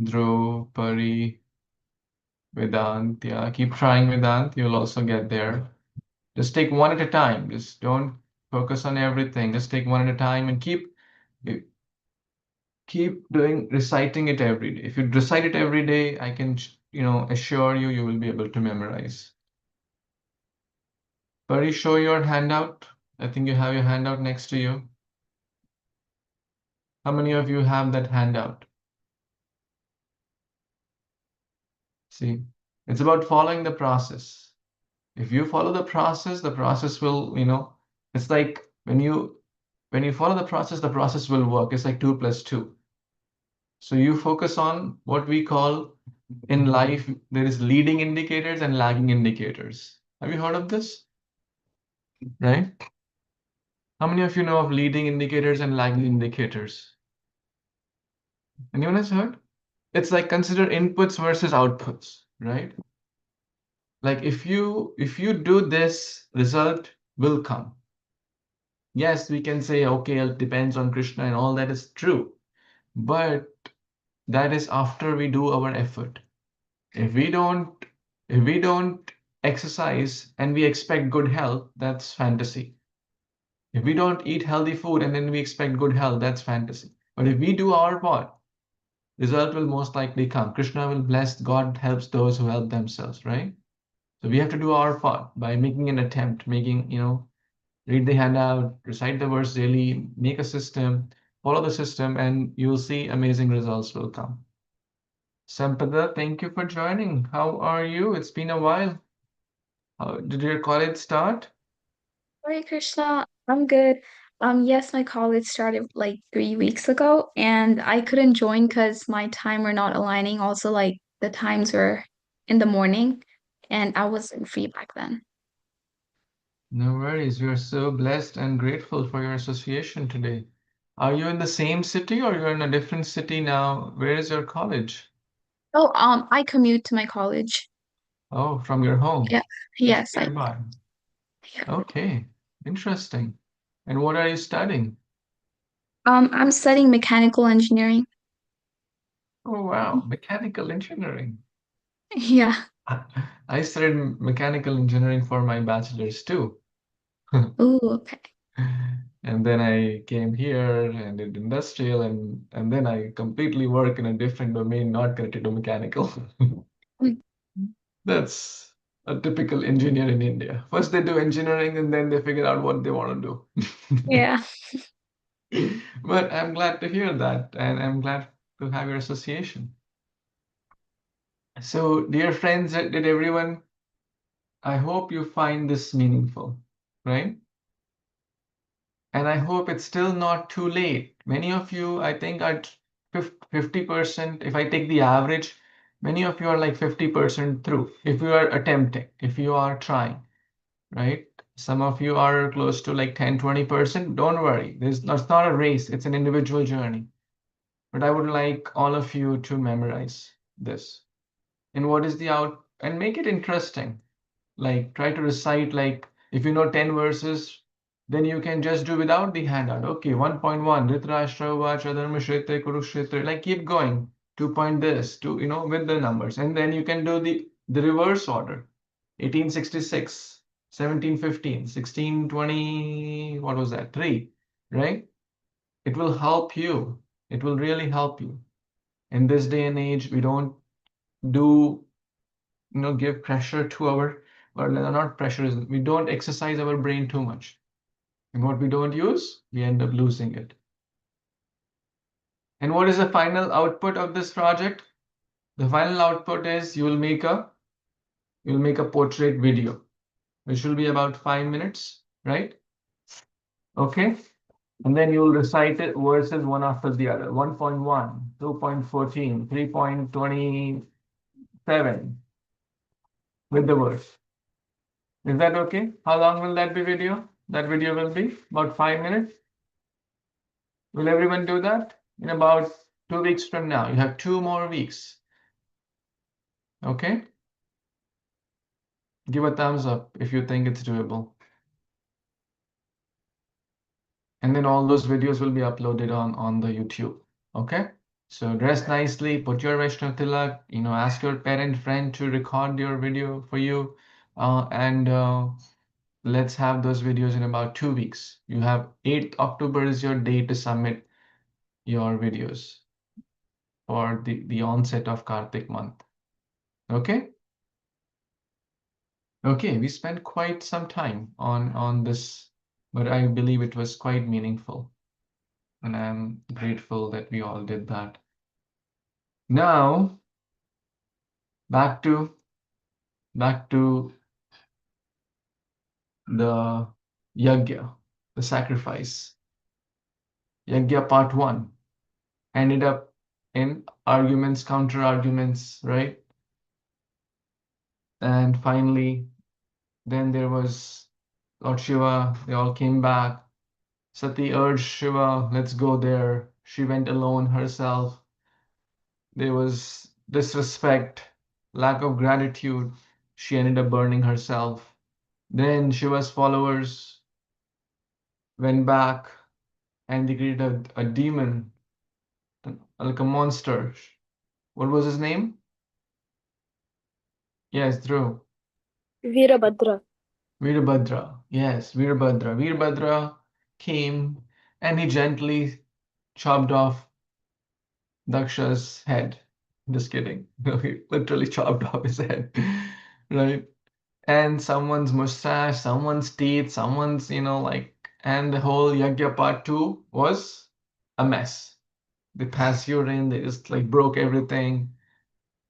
Dhruv, Pari, Vedant. Yeah, keep trying Vedant. You'll also get there. Just take one at a time. Just don't focus on everything. Just take one at a time and keep doing reciting it every day. If you recite it every day, I can assure you you will be able to memorize. Pari, show your handout. I think you have your handout next to you. How many of you have that handout? See, it's about following the process. If you follow the process will, it's like when you follow the process will work. It's like 2 + 2. So you focus on what we call in life, there is leading indicators and lagging indicators. Have you heard of this? Right? How many of you know of leading indicators and lagging indicators? Anyone has heard? It's like consider inputs versus outputs, right? Like if you do this, result will come. Yes, we can say, okay, it depends on Krishna and all that is true. But that is after we do our effort. If we don't exercise and we expect good health, that's fantasy. If we don't eat healthy food and then we expect good health, that's fantasy. But if we do our part, result will most likely come. Krishna will bless, God helps those who help themselves, right? So we have to do our part by making an attempt, read the handout, recite the verse daily, make a system, follow the system, and you'll see amazing results will come. Sampada, thank you for joining. How are you? It's been a while. How did your college start? Hare Krishna, I'm good. Yes, my college started like 3 weeks ago, and I couldn't join because my time were not aligning. Also, like the times were in the morning, and I wasn't free back then. No worries. We are so blessed and grateful for your association today. Are you in the same city or you're in a different city now? Where is your college? Oh, I commute to my college. Oh, from your home. Yeah, It's yes, nearby. yeah. Okay, interesting. And what are you studying? I'm studying mechanical engineering. Oh, wow. Mechanical engineering. Yeah. I studied mechanical engineering for my bachelor's too. Oh, okay. And then I came here and did industrial, and then I completely work in a different domain, not connected to mechanical. Mm. That's a typical engineer in India. First they do engineering and then they figure out what they want to do. Yeah. But I'm glad to hear that, and I'm glad to have your association. So, dear friends, did everyone, I hope you find this meaningful, right? And I hope it's still not too late. Many of you, I think, are 50%. If I take the average, many of you are like 50% through. If you are attempting, if you are trying, right? Some of you are close to like 10, 20%. Don't worry. It's not a race, it's an individual journey. But I would like all of you to memorize this. And what is the out, and make it interesting. Like try to recite, like if you know 10 verses, then you can just do without the handout. Okay, 1.1, Dhritarashtra Uvacha Dharmashretre Kurukshetra, like keep going. 2 point this, with the numbers. And then you can do the reverse order. 1866, 1715, 1620, what was that? 3, right? It will help you. It will really help you. In this day and age, we don't do give pressure to our, or not pressure, we don't exercise our brain too much, and what we don't use we end up losing it. And what is the final output of this project? The final output is you'll make a portrait video which will be about 5 minutes, right? Okay, and then you'll recite it verses one after the other. 1.1, 2.14, 3.27 with the verse. Is that okay? How long will that be video? That video will be about 5 minutes. Will everyone do that? In about 2 weeks from now. You have 2 more weeks. Okay? Give a thumbs up if you think it's doable. And then all those videos will be uploaded on the YouTube. Okay? So dress nicely, put your Vaishnav Tilak, ask your parent friend to record your video for you. And let's have those videos in about 2 weeks. You have 8th October is your day to submit your videos for the onset of Kartik month. Okay? Okay, we spent quite some time on this, but I believe it was quite meaningful, and I'm grateful that we all did that. Now, back to the yajna, the sacrifice. Yajna part 1 ended up in arguments, counter arguments, right? And finally, then there was Lord Shiva. They all came back. Sati urged Shiva, let's go there. She went alone herself. There was disrespect, lack of gratitude. She ended up burning herself. Then Shiva's followers went back and they created a demon, like a monster. What was his name? Yes, Dhruv. Virabhadra. Veerbhadra. Yes, Veerbhadra. Veerbhadra came and he gently chopped off Daksha's head. Just kidding. No, he literally chopped off his head. Right? And someone's mustache, someone's teeth, someone's, and the whole Yagya part 2 was a mess. They passed urine, they just like broke everything.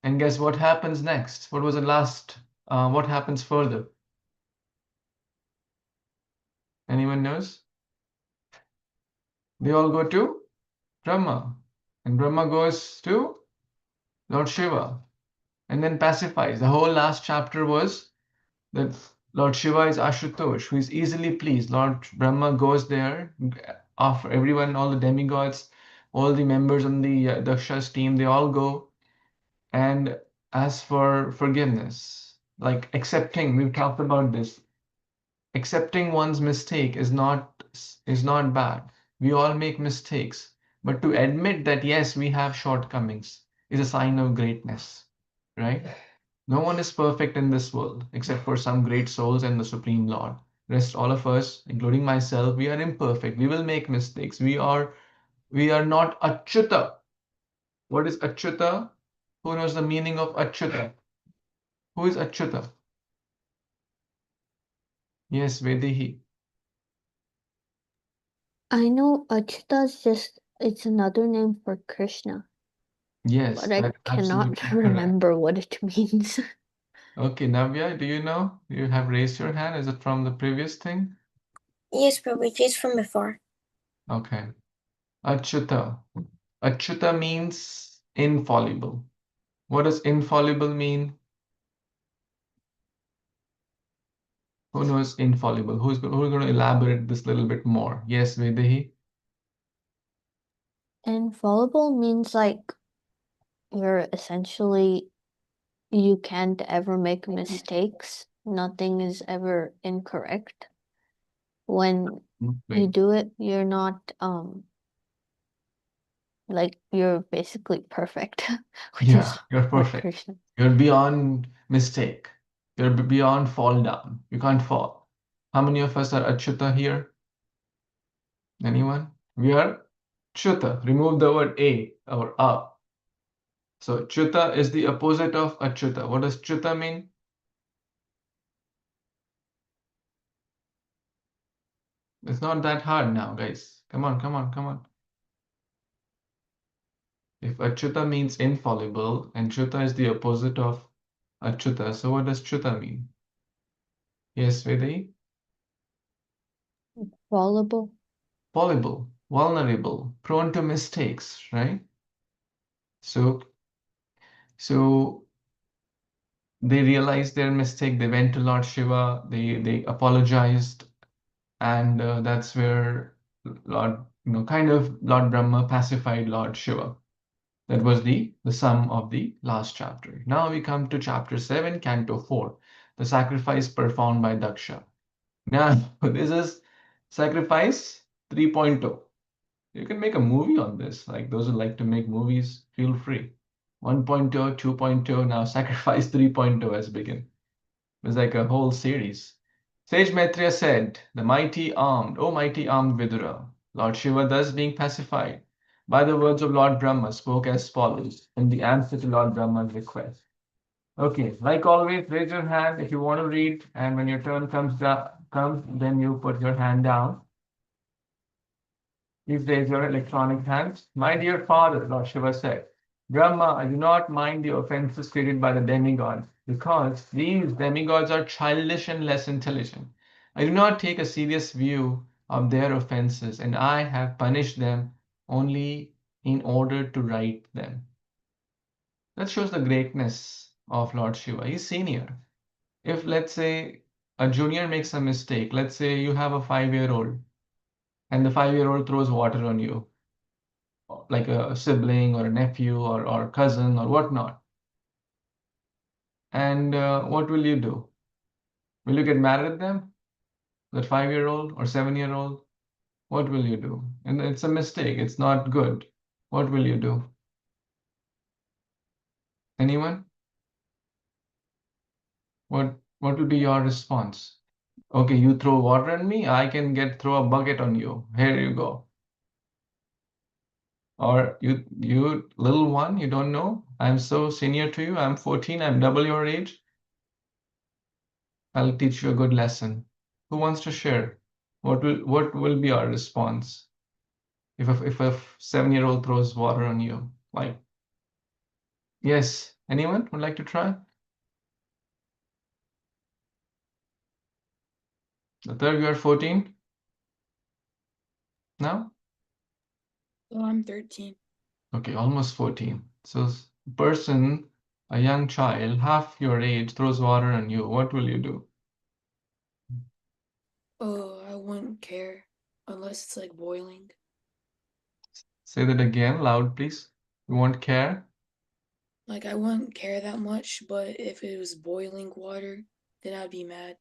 And guess what happens next? What was the last? What happens further? Anyone knows? They all go to Brahma. And Brahma goes to Lord Shiva and then pacifies. The whole last chapter was that Lord Shiva is Ashutosh, who is easily pleased. Lord Brahma goes there, offer everyone, all the demigods, all the members on the Daksha's team, they all go and ask for forgiveness. Like accepting, we've talked about this. Accepting one's mistake is not bad. We all make mistakes, but to admit that yes, we have shortcomings is a sign of greatness, right? No one is perfect in this world except for some great souls and the Supreme Lord. Rest, all of us, including myself, we are imperfect. We will make mistakes. We are not achyuta. What is achyuta? Who knows the meaning of achyuta? Who is achyuta? Yes, Vedehi. I know Achyuta is just it's another name for Krishna, Yes, but I that's cannot absolutely correct. remember what it means. Okay, Navya, do you know? You have raised your hand. Is it from the previous thing? Yes, Prabhuji, it's from before. Okay. Achyuta. Achyuta means infallible. What does infallible mean? Who knows infallible? Who's going to elaborate this little bit more? Yes, Vedehi. Infallible means like you're essentially you can't ever make mistakes. Nothing is ever incorrect. When you do it, you're not like you're basically perfect, which is Yeah, you're what perfect. Krishna. You're beyond mistake. You're beyond fall down. You can't fall. How many of us are achyuta here? Anyone? We are chuta. Remove the word a or a. So chuta is the opposite of achyuta. What does chuta mean? It's not that hard now, guys. Come on, come on, come on. If achyuta means infallible and chuta is the opposite of achyuta, so what does chuta mean? Yes, Vedai? Fallible. Fallible, vulnerable, prone to mistakes, right? So they realized their mistake. They went to Lord Shiva. They apologized, and that's where Lord, kind of Lord Brahma pacified Lord Shiva. That was the sum of the last chapter. Now we come to chapter 7, Canto 4, the sacrifice performed by Daksha. Now, this is sacrifice 3.0. You can make a movie on this. Like those who like to make movies, feel free. 1.0, 2.0, now sacrifice 3.0 has begun. It's like a whole series. Sage Maitreya said, the mighty armed, O mighty armed Vidura, Lord Shiva thus being pacified by the words of Lord Brahma spoke as follows in the answer to Lord Brahma's request. Okay, like always, raise your hand if you want to read, and when your turn comes, then you put your hand down. Please raise your electronic hands. My dear father, Lord Shiva said, Brahma, I do not mind the offenses created by the demigods, because these demigods are childish and less intelligent. I do not take a serious view of their offenses, and I have punished them only in order to right them. That shows the greatness of Lord Shiva. He's senior. If, let's say, a junior makes a mistake, let's say you have a 5-year-old, and the 5-year-old throws water on you, like a sibling or a nephew or cousin or whatnot. And what will you do? Will you get mad at them? That 5-year-old or 7-year-old? What will you do? And it's a mistake. It's not good. What will you do? Anyone? What will be your response? Okay, you throw water on me, I can throw a bucket on you. Here you go. Or you little one, you don't know. I'm so senior to you. I'm 14. I'm double your age. I'll teach you a good lesson. Who wants to share? What will be our response if a 7-year-old throws water on you? Like, yes, anyone would like to try? The third, you are 14 now? Oh, I'm 13. Okay, almost 14. So person, a young child, half your age, throws water on you. What will you do? Oh, I wouldn't care unless it's like boiling. Say that again, loud, please. You won't care? Like I wouldn't care that much, but if it was boiling water, then I'd be mad.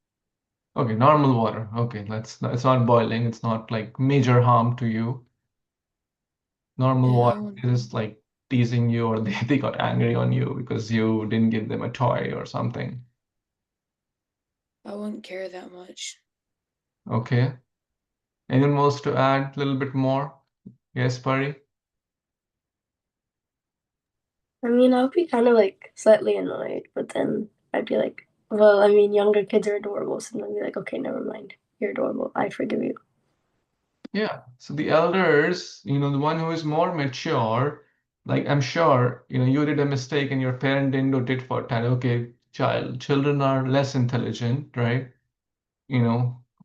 Okay, normal water. Okay, it's not boiling. It's not like major harm to you. Normal Yeah, I water wouldn't. is like teasing you, or they got angry on you because you didn't give them a toy or something? I wouldn't care that much. Okay. Anyone wants to add a little bit more? Yes, Pari? I mean, I would be kind of like slightly annoyed, but then I'd be like, well, I mean, younger kids are adorable, so then I'd be like, okay, never mind. You're adorable. I forgive you. Yeah. So the elders, the one who is more mature, like I'm sure, you did a mistake and your parent didn't do tit for tat. Okay, children are less intelligent, right?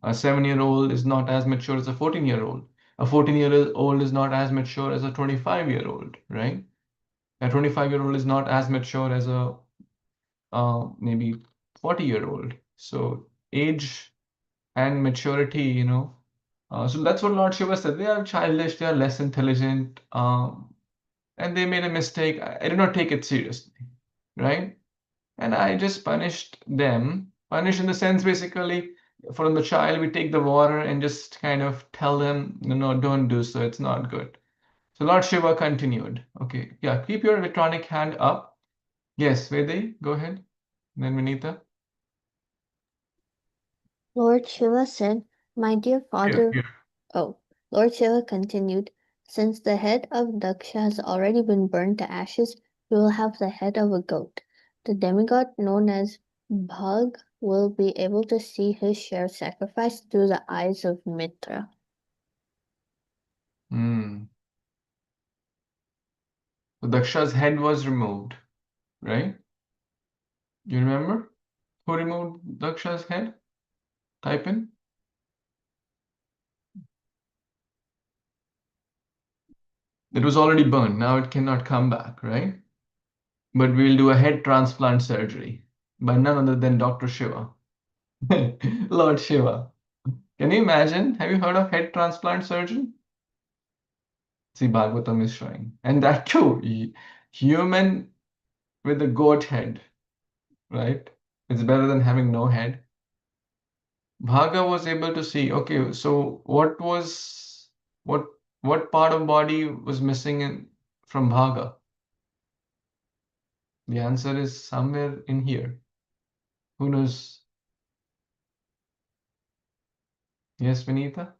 A 7-year-old is not as mature as a 14-year-old. A 14-year-old is not as mature as a 25-year-old, right? A 25-year-old is not as mature as a maybe 40-year-old. So age and maturity, so that's what Lord Shiva said. They are childish, they are less intelligent, and they made a mistake. I did not take it seriously, right? And I just punished them. Punish in the sense, basically, from the child, we take the water and just kind of tell them, no, don't do so. It's not good. So Lord Shiva continued. Okay, yeah, keep your electronic hand up. Yes, Vedi, go ahead. Then Vinita. Lord Shiva said, My dear father. Here. Oh, Lord Shiva continued, Since the head of Daksha has already been burned to ashes, you will have the head of a goat. The demigod known as Bhag will be able to see his share sacrificed through the eyes of Mitra. So Daksha's head was removed, right? You remember who removed Daksha's head? Type in. It was already burned. Now it cannot come back, right? But we'll do a head transplant surgery by none other than Dr. Shiva. Lord Shiva. Can you imagine? Have you heard of head transplant surgeon? See, Bhagavatam is showing. And that too, human with a goat head, right? It's better than having no head. Bhaga was able to see, okay, so what part of body was missing from Bhaga? The answer is somewhere in here. Who knows? Yes, Vinita?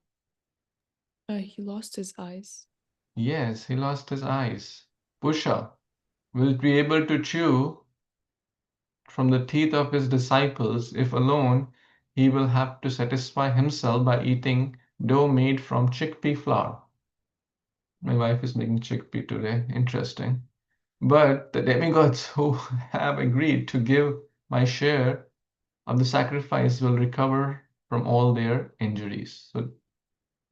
He lost his eyes. Yes, he lost his eyes. Pusha will be able to chew from the teeth of his disciples if alone he will have to satisfy himself by eating dough made from chickpea flour. My wife is making chickpea today. Interesting. But the demigods who have agreed to give my share of the sacrifice will recover from all their injuries. So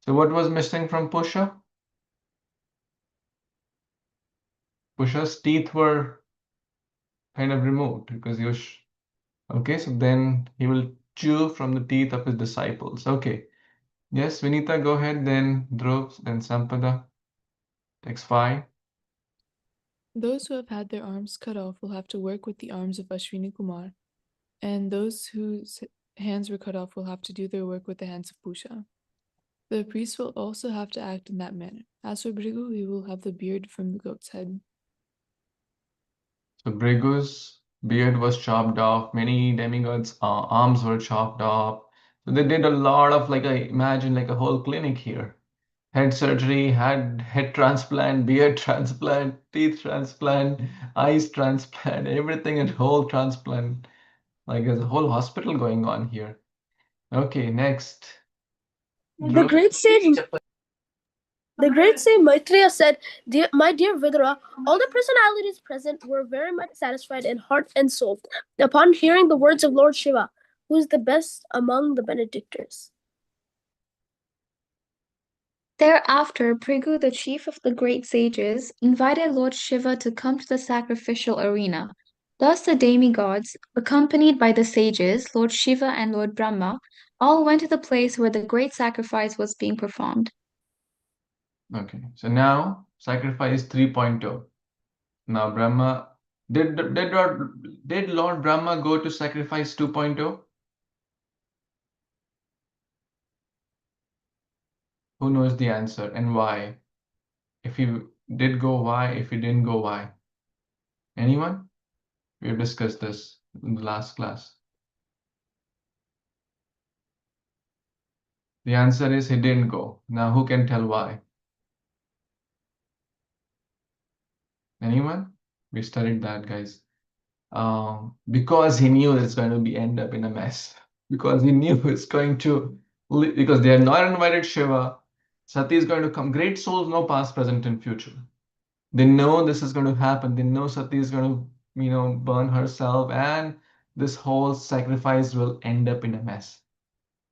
what was missing from Pusha? Pusha's teeth were kind of removed because he was okay. So then he will chew from the teeth of his disciples. Okay. Yes, Vinita, go ahead. Then Dhruv, then Sampada. Text 5. Those who have had their arms cut off will have to work with the arms of Ashwini Kumar, and those whose hands were cut off will have to do their work with the hands of Pusha. The priest will also have to act in that manner. As for Brigu, he will have the beard from the goat's head. So Brigu's beard was chopped off. Many demigods' arms were chopped off. So they did a lot of, like, I imagine like a whole clinic here. Head surgery, head transplant, beard transplant, teeth transplant, eyes transplant, everything and whole transplant. Like there's a whole hospital going on here. Okay, next. The great sage Maitreya said, My dear Vidura, all the personalities present were very much satisfied in heart and soul upon hearing the words of Lord Shiva, who is the best among the benedictors. Thereafter, Prigu, the chief of the great sages, invited Lord Shiva to come to the sacrificial arena. Thus the demigods, accompanied by the sages, Lord Shiva and Lord Brahma, all went to the place where the great sacrifice was being performed. Okay, so now sacrifice 3.0. Now Brahma, did Lord Brahma go to sacrifice 2.0? Who knows the answer and why? If he did go, why? If he didn't go, why? Anyone? We've discussed this in the last class. The answer is he didn't go. Now, who can tell why? Anyone? We studied that, guys. Because he knew it's going to be end up in a mess. Because he knew it's going to, because they had not invited Shiva. Sati is going to come. Great souls know past, present, and future. They know this is going to happen. They know Sati is going to, burn herself, and this whole sacrifice will end up in a mess.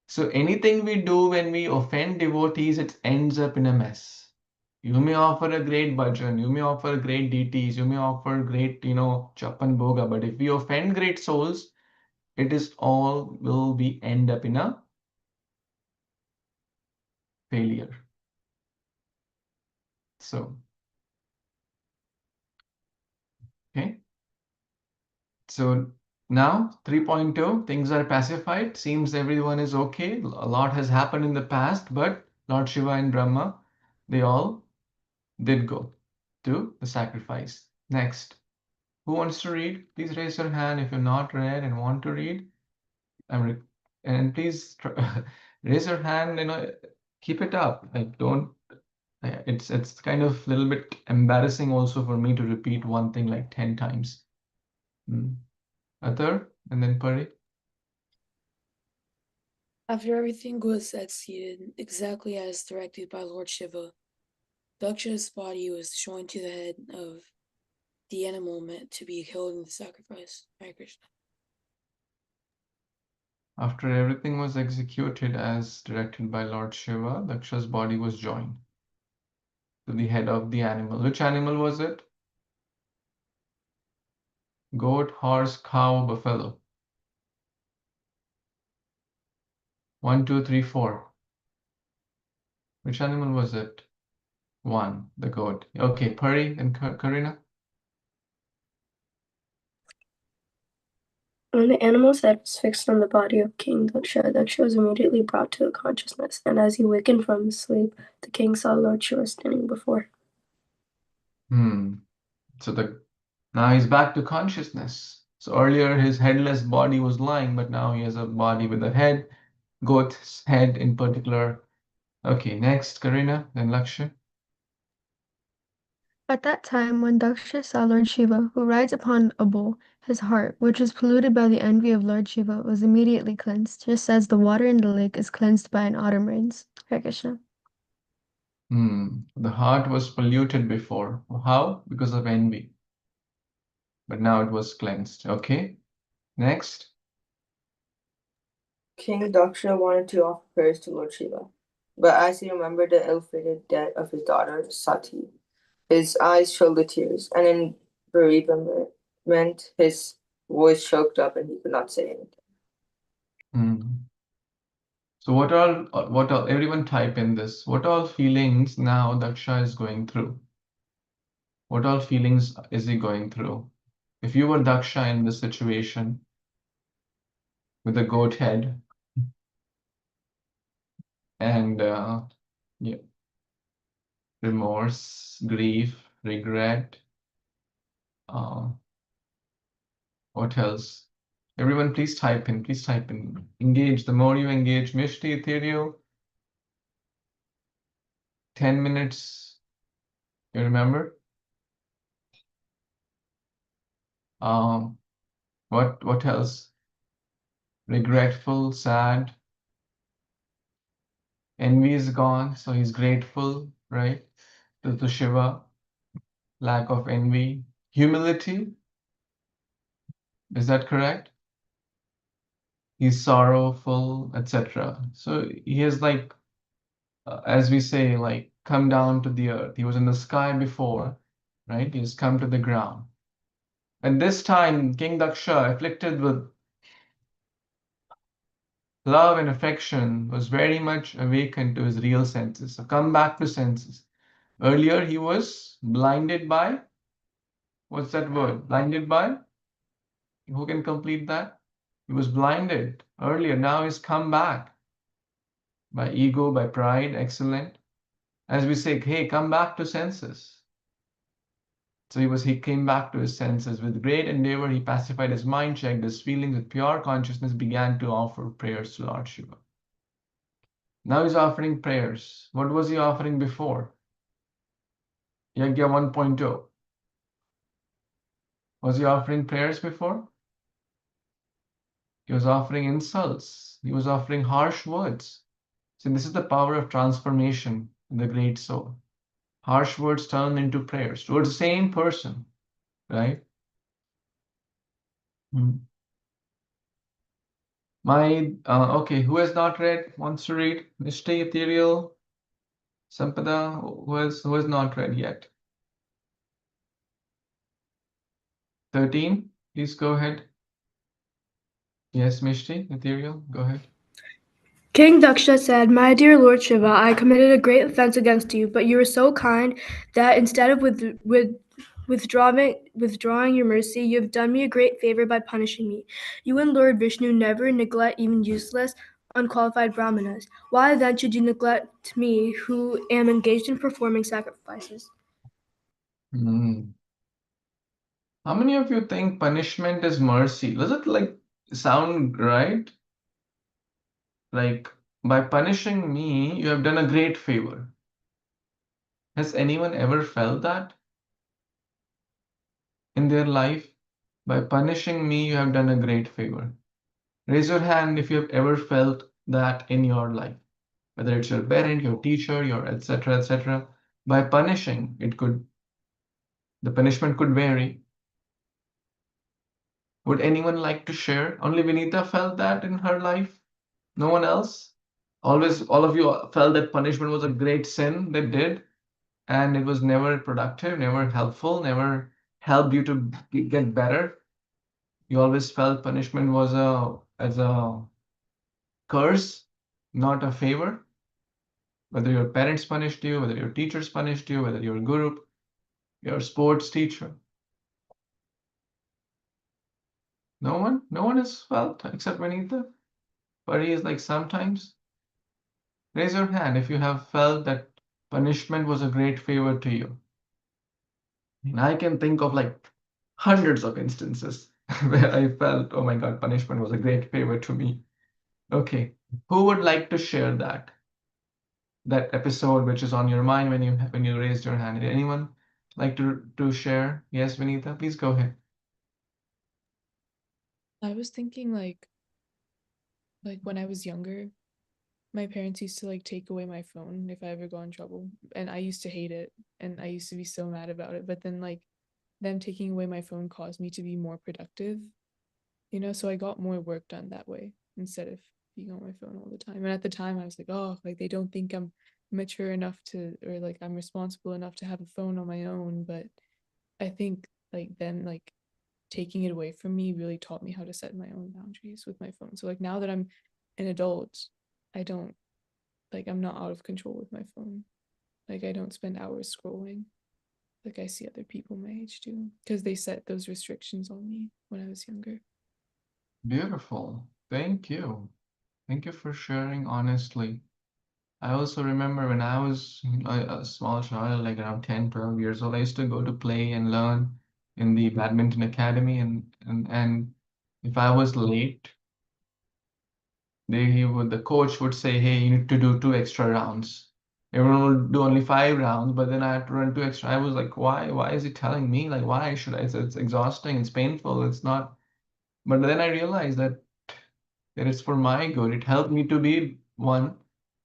So anything we do when we offend devotees, it ends up in a mess. You may offer a great bhajan, you may offer great deities, you may offer great, chapan bhoga, but if we offend great souls, it is all will be end up in a failure. So, okay. So now 3.2, things are pacified. Seems everyone is okay. A lot has happened in the past, but Lord Shiva and Brahma, they all did go to the sacrifice. Next. Who wants to read? Please raise your hand if you're not read and want to read. And please raise your hand. Keep it up. Like don't. It's kind of a little bit embarrassing also for me to repeat one thing like 10 times. Athar and then Pari. After everything was executed exactly as directed by Lord Shiva, Daksha's body was joined to the head of the animal meant to be killed in the sacrifice. Hare Krishna. After everything was executed as directed by Lord Shiva, Daksha's body was joined to the head of the animal. Which animal was it? Goat, horse, cow, buffalo. 1, 2, 3, 4. Which animal was it? 1, the goat. Okay, Pari and Karina. When the animal's head was fixed on the body of King Daksha, Daksha was immediately brought to consciousness, and as he wakened from his sleep, the king saw Lord Shiva standing before. So now he's back to consciousness. So earlier his headless body was lying, but now he has a body with a head, goat's head in particular. Okay, next, Karina, then Laksha. At that time, when Daksha saw Lord Shiva, who rides upon a bull, his heart, which was polluted by the envy of Lord Shiva, was immediately cleansed, just as the water in the lake is cleansed by an autumn rains. Hare Krishna. The heart was polluted before. How? Because of envy. But now it was cleansed. Okay, next. King Daksha wanted to offer prayers to Lord Shiva, but as he remembered the ill-fated death of his daughter Sati, his eyes filled with tears, and in bereavement his voice choked up and he could not say anything. So what all, everyone type in this. What all feelings now Daksha is going through? What all feelings is he going through? If you were Daksha in this situation with a goat head and remorse, grief, regret, what else? Everyone, please type in. Please type in. Engage. The more you engage, Mishti, Ethereal, 10 minutes. You remember? What else? Regretful, sad. Envy is gone, so he's grateful, right? To Shiva. Lack of envy. Humility. Is that correct? He's sorrowful, etc. So he has as we say, come down to the earth. He was in the sky before, right? He's come to the ground. And this time, King Daksha, afflicted with love and affection, was very much awakened to his real senses. So come back to senses. Earlier, he was blinded by, what's that word? Blinded by? Who can complete that? He was blinded earlier. Now he's come back by ego, by pride. Excellent. As we say, hey, come back to senses. So he came back to his senses. With great endeavor, he pacified his mind, checked his feelings, with pure consciousness began to offer prayers to Lord Shiva. Now he's offering prayers. What was he offering before? Yajna 1.0. Was he offering prayers before? He was offering insults. He was offering harsh words. See, this is the power of transformation in the great soul. Harsh words turn into prayers towards the same person, right? Okay, who has not read, wants to read? Nishti, Ethereal, Sampada, who has not read yet? 13, please go ahead. Yes, Mishti, Ethereal, go ahead. King Daksha said, "My dear Lord Shiva, I committed a great offense against you, but you were so kind that instead of withdrawing your mercy, you have done me a great favor by punishing me. You and Lord Vishnu never neglect even useless, unqualified brahmanas. Why then should you neglect me, who am engaged in performing sacrifices?" How many of you think punishment is mercy? Does it sound right? Like, by punishing me, you have done a great favor. Has anyone ever felt that in their life? By punishing me, you have done a great favor. Raise your hand if you have ever felt that in your life, whether it's your parent, your teacher, your etc., etc. By punishing, the punishment could vary. Would anyone like to share? Only Vinita felt that in her life? No one else? Always, all of you felt that punishment was a great sin they did, and it was never productive, never helpful, never helped you to get better. You always felt punishment was as a curse, not a favor. Whether your parents punished you, whether your teachers punished you, whether your guru, your sports teacher. No one has felt except Vinita. Pari is like sometimes. Raise your hand if you have felt that punishment was a great favor to you. And I can think of like hundreds of instances where I felt, oh my God, punishment was a great favor to me. Okay, who would like to share that episode which is on your mind when you raised your hand? Did anyone like to share? Yes, Vinita, please go ahead. I was thinking like when I was younger, my parents used to like take away my phone if I ever got in trouble, and I used to hate it, and I used to be so mad about it. But then like them taking away my phone caused me to be more productive, so I got more work done that way instead of being on my phone all the time. And at the time I was like, oh, like they don't think I'm mature enough to, or like I'm responsible enough to have a phone on my own. But I think like them like taking it away from me really taught me how to set my own boundaries with my phone. So like now that I'm an adult, I'm not out of control with my phone. Like I don't spend hours scrolling like I see other people my age do, because they set those restrictions on me when I was younger. Beautiful. Thank you. Thank you for sharing honestly. I also remember when I was a small child, like around 10, 12 years old, I used to go to play and learn in the badminton academy, and if I was late, the coach would say, hey, you need to do 2 extra rounds. Everyone would do only 5 rounds, but then I had to run 2 extra. I was like, why is he telling me? Like, why should I? It's exhausting, it's painful, it's not. But then I realized that it's for my good. It helped me to be one,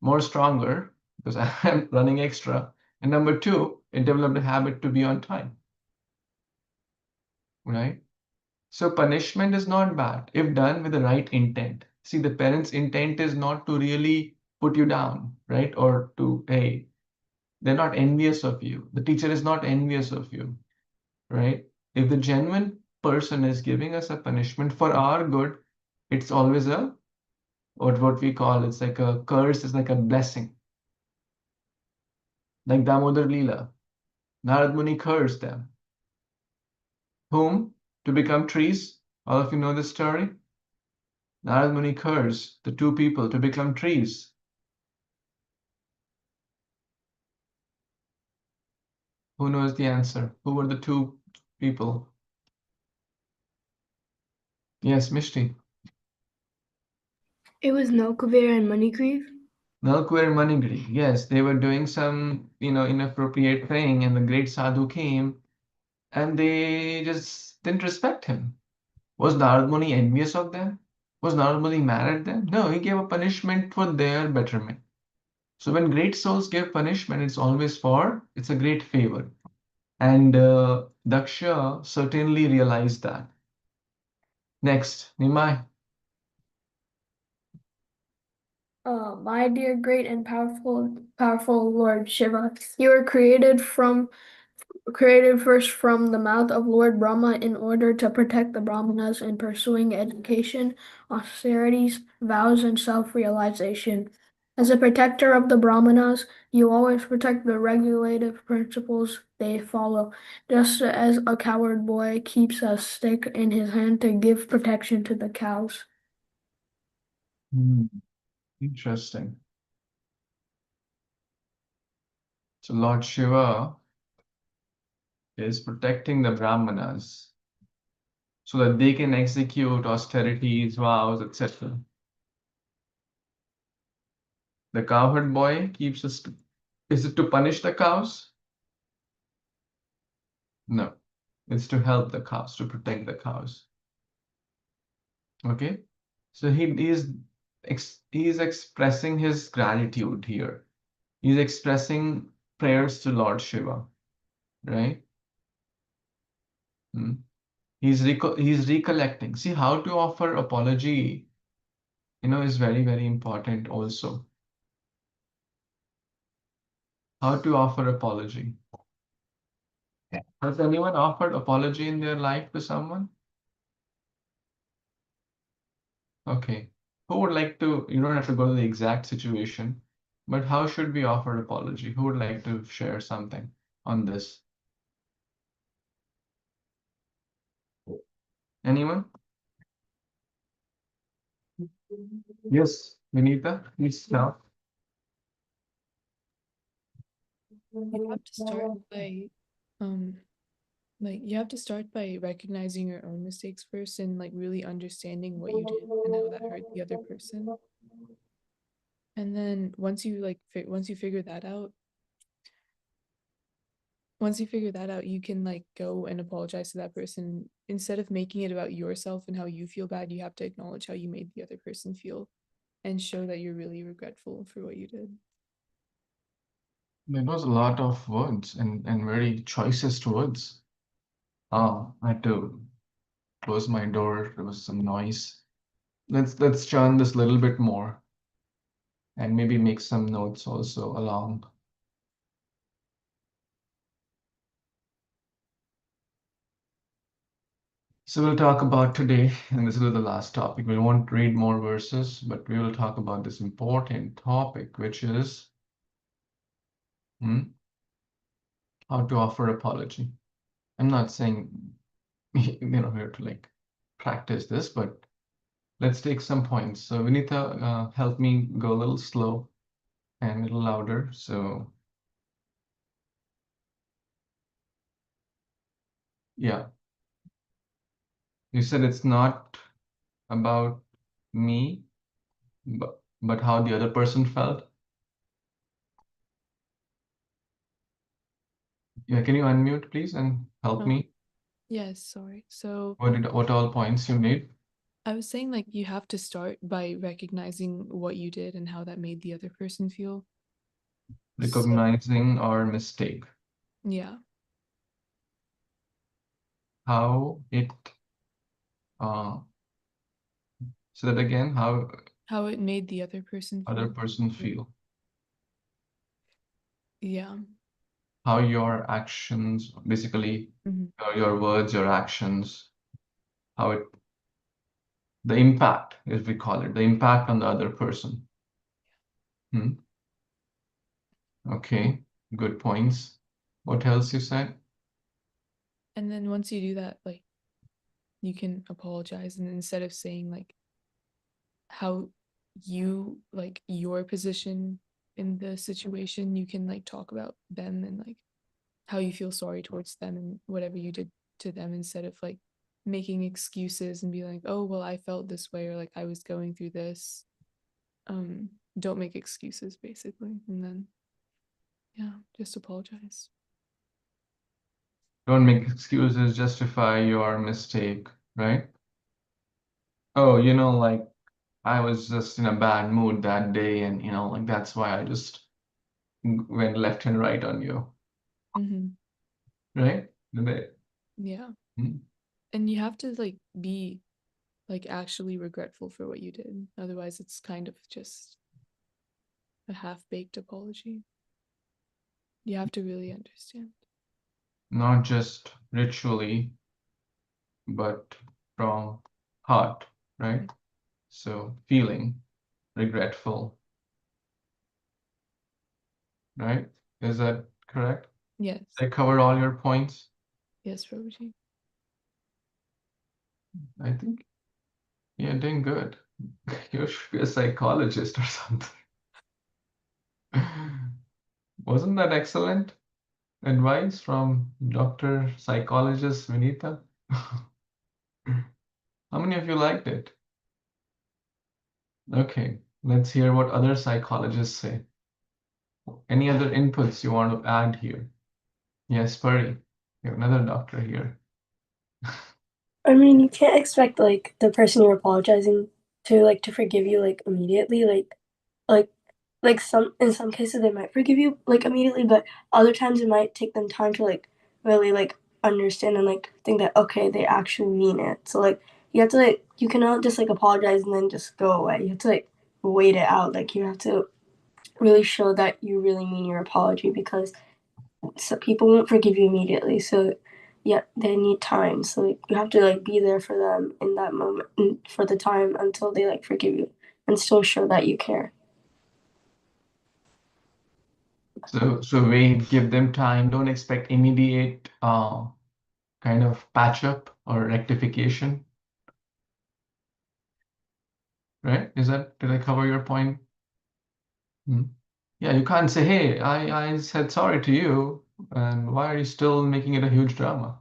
more stronger because I'm running extra. And number two, it developed a habit to be on time. Right? So punishment is not bad if done with the right intent. See, the parent's intent is not to really put you down, right? Or to, hey, they're not envious of you. The teacher is not envious of you, right? If the genuine person is giving us a punishment for our good, it's always what we call, it's like a curse, is like a blessing. Like Damodar Leela, Narad Muni cursed them. Whom? To become trees. All of you know this story? Narad Muni cursed the two people to become trees. Who knows the answer? Who were the two people? Yes, Mishti. It was Nalkavir and Moneygrieve. Nalkwer and Manigri. Yes, they were doing some, inappropriate thing, and the great sadhu came, and they just didn't respect him. Was Narad Muni envious of them? Was Narad Muni mad at them? No, he gave a punishment for their betterment. So when great souls give punishment, it's a great favor. And Daksha certainly realized that. Next, Nimai. My dear great and powerful Lord Shiva, you were created first from the mouth of Lord Brahma in order to protect the Brahmanas in pursuing education, austerities, vows, and self-realization. As a protector of the Brahmanas, you always protect the regulative principles they follow, just as a coward boy keeps a stick in his hand to give protection to the cows. Interesting. So Lord Shiva is protecting the Brahmanas so that they can execute austerities, vows, etc. The cowherd boy keeps us. Is it to punish the cows? No, it's to help the cows, to protect the cows. Okay, so he is expressing his gratitude here. He's expressing prayers to Lord Shiva, right? He's recollecting. See, how to offer apology, is very, very important also. How to offer apology. Has anyone offered apology in their life to someone? Okay. Who would like to, you don't have to go to the exact situation, but how should we offer apology? Who would like to share something on this? Anyone? Yes, Vinita, please tell. You have to start by you have to start by recognizing your own mistakes first and like really understanding what you did and how that hurt the other person. And then once you figure that out, you can like go and apologize to that person. Instead of making it about yourself and how you feel bad, you have to acknowledge how you made the other person feel and show that you're really regretful for what you did. There was a lot of words and very choicest words. I had to close my door. There was some noise. Let's churn this a little bit more and maybe make some notes also along. So we'll talk about today, and this is the last topic. We won't read more verses, but we will talk about this important topic, which is how to offer apology. I'm not saying here to like practice this, but let's take some points. So Vinita, help me go a little slow and a little louder. So yeah, you said it's not about me, but how the other person felt. Yeah, can you unmute, please, and help me? Yes, sorry. So What all points you made? I was saying like you have to start by recognizing what you did and how that made the other person feel. Recognizing our mistake. Yeah. How it say that again, How it made the other person feel. Yeah. How your actions, basically, your words, your actions, how the impact, as we call it, the impact on the other person. Okay, good points. What else you said? And then once you do that, like you can apologize, and instead of saying like how you like your position in the situation, you can like talk about them and like how you feel sorry towards them and whatever you did to them, instead of like making excuses and be like, oh well, I felt this way, or like I was going through this. Don't make excuses, basically, and then yeah, just apologize. Don't make excuses, justify your mistake, right? Oh, like I was just in a bad mood that day, and like that's why I just went left and right on you, Mm-hmm. right? Did they? Yeah. Hmm? And you have to like be like actually regretful for what you did. Otherwise, it's kind of just a half-baked apology. You have to really understand. Not just ritually, but from heart, right? So feeling regretful, right? Is that correct? Yes. I covered all your points. Yes, Prabhuji. I think you're doing good. You should be a psychologist or something. Wasn't that excellent advice from Dr. Psychologist Vinita? How many of you liked it? Okay, let's hear what other psychologists say. Any other inputs you want to add here? Yes, Puri, you have another doctor here. I mean, you can't expect like the person you're apologizing to forgive you like immediately. Like some in some cases they might forgive you like immediately, but other times it might take them time to like really like understand and like think that okay, they actually mean it. So like you have to like you cannot just like apologize and then just go away. You have to like wait it out. Like you have to really show that you really mean your apology because so people won't forgive you immediately. So yeah, they need time. So like, you have to like be there for them in that moment for the time until they like forgive you and still show that you care. So wait, give them time. Don't expect immediate kind of patch up or rectification, right? Did I cover your point? Hmm. Yeah, you can't say, hey, I said sorry to you, and why are you still making it a huge drama?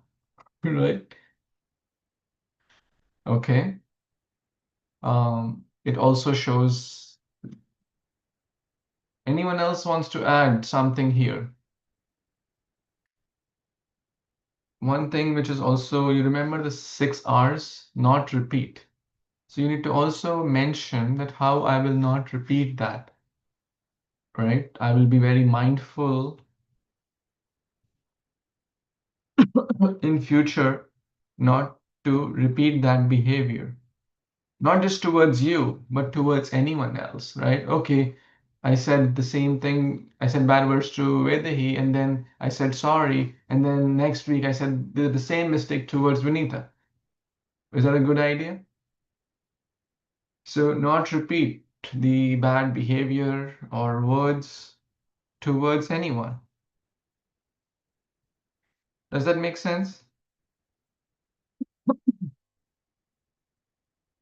Right? Okay. It also shows anyone else wants to add something here. One thing which is also, you remember the 6 R's, not repeat. So you need to also mention that how I will not repeat that, right? I will be very mindful in future not to repeat that behavior. Not just towards you, but towards anyone else, right? Okay, I said the same thing. I said bad words to Vedahi, and then I said sorry, and then next week I said the same mistake towards Vinita. Is that a good idea? So not repeat the bad behavior or words towards anyone. Does that make sense?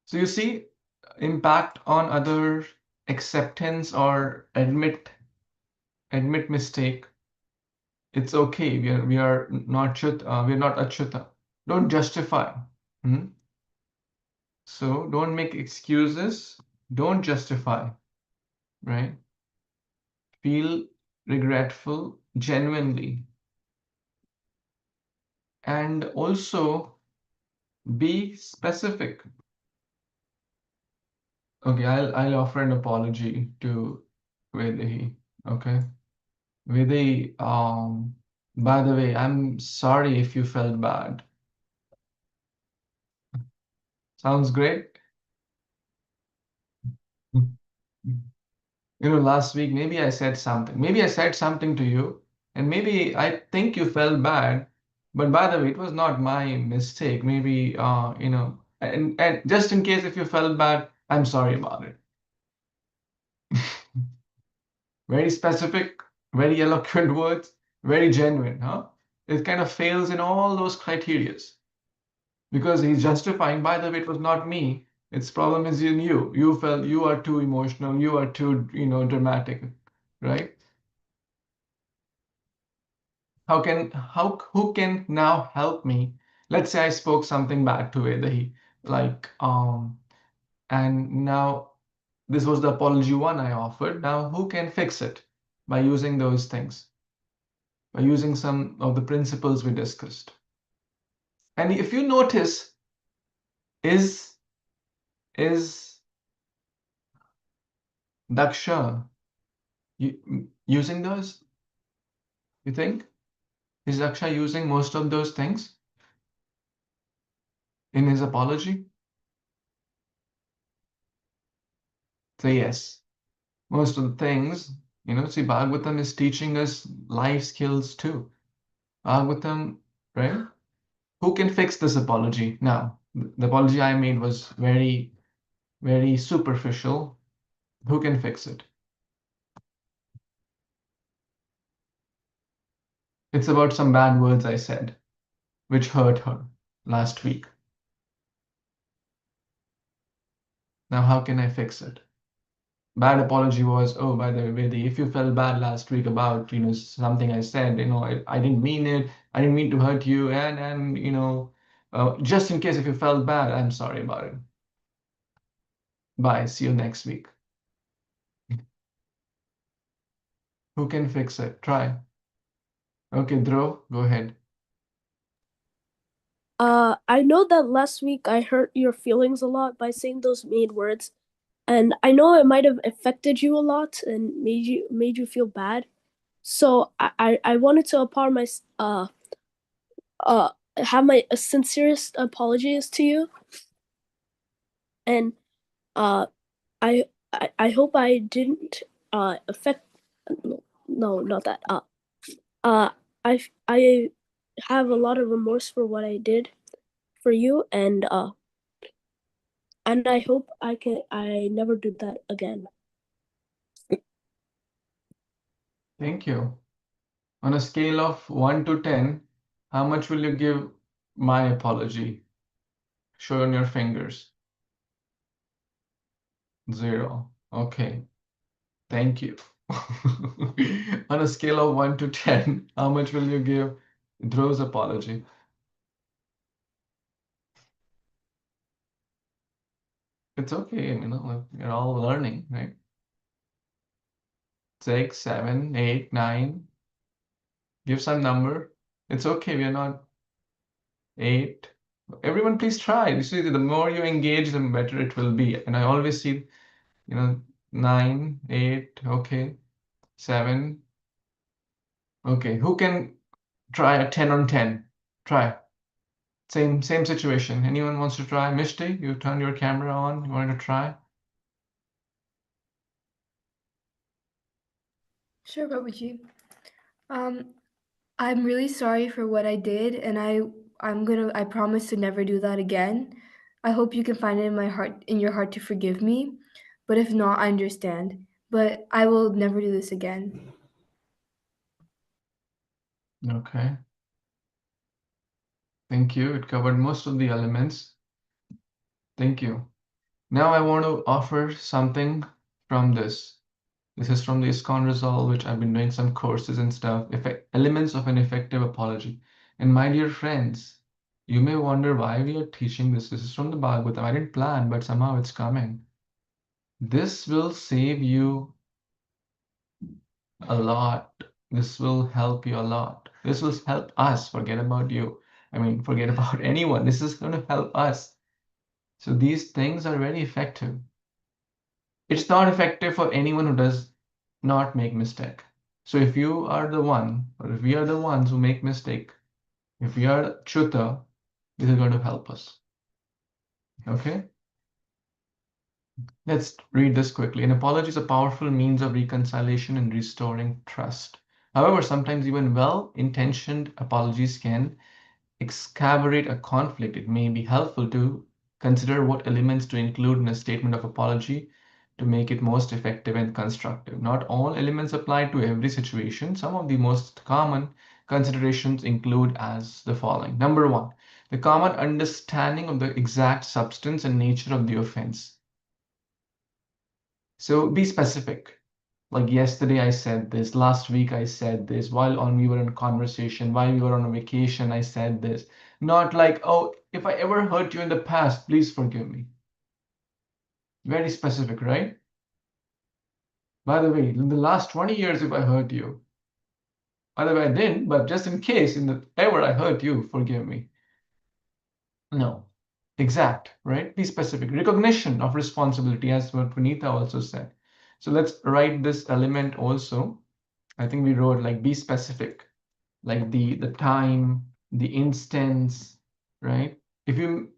So you see, impact on other acceptance or admit mistake. It's okay. We are not we're not achyuta. Don't justify. Hmm? So don't make excuses. Don't justify. Right? Feel regretful genuinely, and also be specific. Okay, I'll offer an apology to Vedahi. Okay, Vedahi. By the way, I'm sorry if you felt bad. Sounds great. Last week, maybe I said something. Maybe I said something to you, and maybe I think you felt bad. But by the way, it was not my mistake. Maybe, and just in case if you felt bad, I'm sorry about it. Very specific, very eloquent words, very genuine, huh? It kind of fails in all those criterias because he's justifying, by the way, it was not me. Its problem is in you. You felt you are too emotional, you are too, dramatic, right? who can now help me? Let's say I spoke something bad to Vedahi, like and now this was the apology one I offered. Now who can fix it by using those things, by using some of the principles we discussed? And if you notice, is Daksha using those? You think? Is Daksha using most of those things in his apology? So yes, most of the things, see, Bhagavatam is teaching us life skills too. Bhagavatam, right? Who can fix this apology? Now, the apology I made was very, very superficial. Who can fix it? It's about some bad words I said, which hurt her last week. Now, how can I fix it? Bad apology was, oh, by the way, if you felt bad last week about, something I said, I didn't mean it. I didn't mean to hurt you. And just in case if you felt bad, I'm sorry about it. Bye. See you next week. Who can fix it? Try. Okay, Dhruv, go ahead. I know that last week I hurt your feelings a lot by saying those mean words, and I know it might have affected you a lot and made you feel bad. So I wanted to have my sincerest apologies to you, and I hope I didn't affect. No, not that. I have a lot of remorse for what I did for you, and I hope I never do that again. Thank you. On a scale of 1 to 10, how much will you give my apology? Show on your fingers. 0. Okay. Thank you. On a scale of 1 to 10, how much will you give Dhruv's apology? It's okay, we're all learning, right? 6, 7, 8, 9. Give some number. It's okay, we're not 8. Everyone, please try. You see, the more you engage, the better it will be. And I always see, 9, 8, okay, 7. Okay, who can try a 10 on 10? Try. Same situation. Anyone wants to try? Mishti, you turn your camera on. You want to try? Sure, Babuji. I'm really sorry for what I did, and I promise to never do that again. I hope you can find it in your heart to forgive me. But if not, I understand. But I will never do this again. Okay. Thank you. It covered most of the elements. Thank you. Now I want to offer something from this. This is from the ISKCON Resolve, which I've been doing some courses and stuff. Elements of an effective apology. And my dear friends, you may wonder why we are teaching this. This is from the Bhagavatam. I didn't plan, but somehow it's coming. This will save you a lot. This will help you a lot. This will help us. Forget about you. Forget about anyone. This is going to help us. So these things are very effective. It's not effective for anyone who does not make mistake. So if you are the one, or if we are the ones who make mistake, if we are Chuta, this is going to help us. Okay? Let's read this quickly. An apology is a powerful means of reconciliation and restoring trust. However, sometimes even well-intentioned apologies can excavate a conflict. It may be helpful to consider what elements to include in a statement of apology to make it most effective and constructive. Not all elements apply to every situation. Some of the most common considerations include as the following. Number 1, the common understanding of the exact substance and nature of the offense. So be specific. Like yesterday I said this, last week I said this, while we were in conversation, while we were on a vacation, I said this. Not like, oh, if I ever hurt you in the past, please forgive me. Very specific, right? By the way, in the last 20 years, if I hurt you, by the way, I didn't, but just in case, in the ever I hurt you, forgive me. No. Exact, right? Be specific. Recognition of responsibility, as what Punita also said. So let's write this element also. I think we wrote like be specific, like the time, the instance, right? If you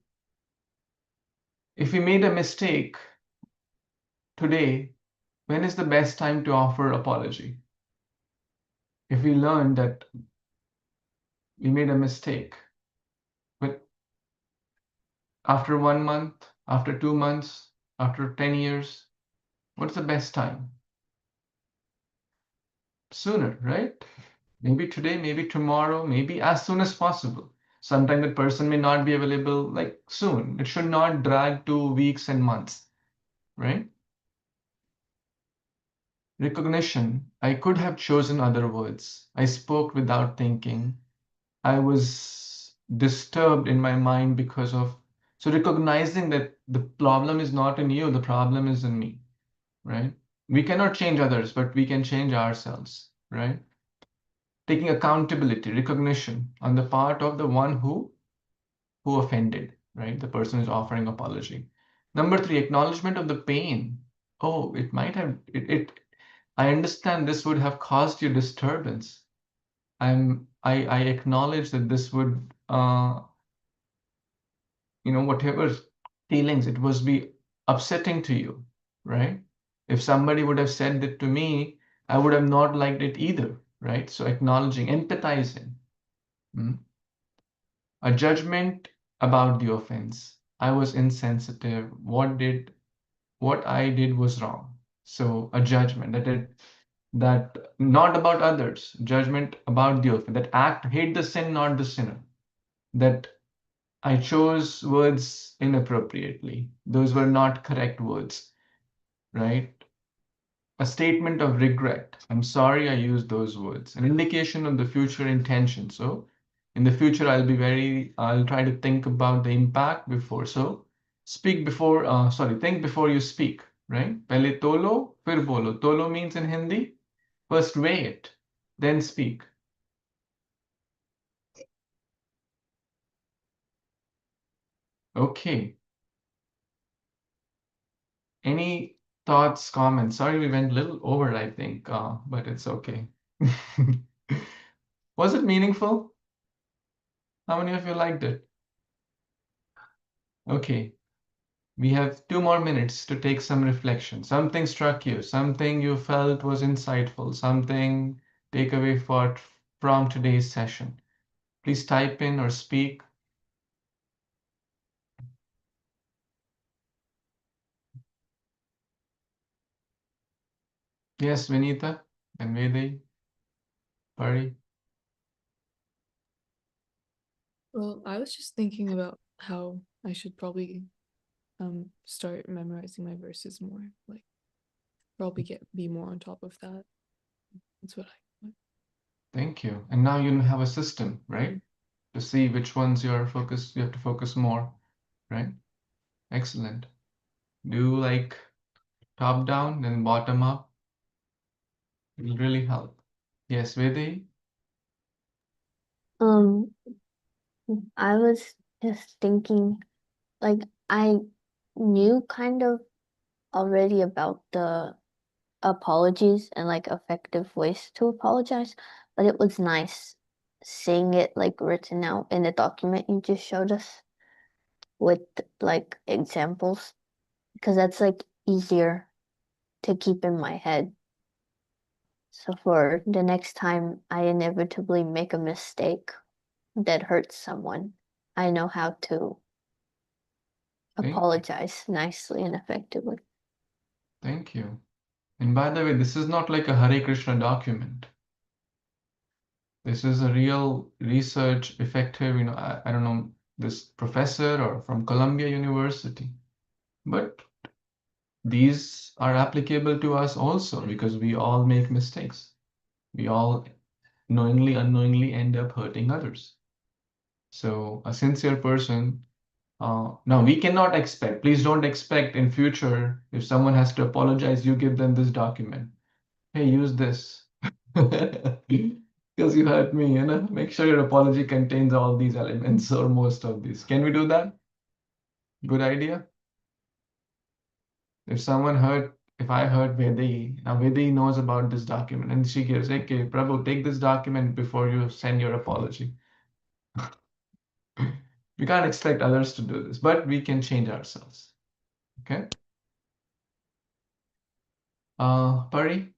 made a mistake today, when is the best time to offer apology? If we learned that we made a mistake, but after 1 month, after 2 months, after 10 years, what's the best time? Sooner, right? Maybe today, maybe tomorrow, maybe as soon as possible. Sometimes the person may not be available like soon. It should not drag to weeks and months, right? Recognition. I could have chosen other words. I spoke without thinking. I was disturbed in my mind because of. So recognizing that the problem is not in you, the problem is in me, right? We cannot change others, but we can change ourselves, right? Taking accountability, recognition on the part of the one who offended, right? The person who's offering apology. Number 3, acknowledgement of the pain. Oh, it might have I understand this would have caused you disturbance. I acknowledge that this would whatever feelings it was be upsetting to you, right? If somebody would have said that to me, I would have not liked it either, right? So acknowledging, empathizing. A judgment about the offense. I was insensitive. What I did was wrong. So a judgment that not about others, judgment about the offense. That act, hate the sin, not the sinner. That I chose words inappropriately. Those were not correct words, right? A statement of regret. I'm sorry I used those words. An indication of the future intention. So in the future, I'll try to think about the impact before. So think before you speak, right? Pehle tolo, fir bolo. Tolo means in Hindi, first weigh it, then speak. Okay. Any thoughts, comments? Sorry, we went a little over, I think, but it's okay. Was it meaningful? How many of you liked it? Okay. We have 2 more minutes to take some reflection. Something struck you, something you felt was insightful, something take away from today's session. Please type in or speak. Yes, Vinita and Vedi, Pari. Well, I was just thinking about how I should probably start memorizing my verses more. Like probably be more on top of that. That's what I. Thank you. And now you have a system, right? To see which ones you have to focus more, right? Excellent. Do like top down, then bottom up. It'll really help. Yes, Vedi? I was just thinking, like, I knew kind of already about the apologies and like effective ways to apologize, but it was nice seeing it like written out in the document you just showed us with like examples, because that's like easier to keep in my head. So for the next time I inevitably make a mistake that hurts someone, I know how to apologize nicely and effectively. Thank you. And by the way, this is not like a Hare Krishna document. This is a real research effective, I don't know, this professor or from Columbia University. But these are applicable to us also because we all make mistakes. We all knowingly, unknowingly end up hurting others. So a sincere person, now we cannot expect, please don't expect in future, if someone has to apologize, you give them this document. Hey, use this. Because you hurt me, make sure your apology contains all these elements or most of these. Can we do that? Good idea. If I hurt Vedi, now Vedi knows about this document and she gives, okay, Prabhu, take this document before you send your apology. We can't expect others to do this, but we can change ourselves. Okay? Pari?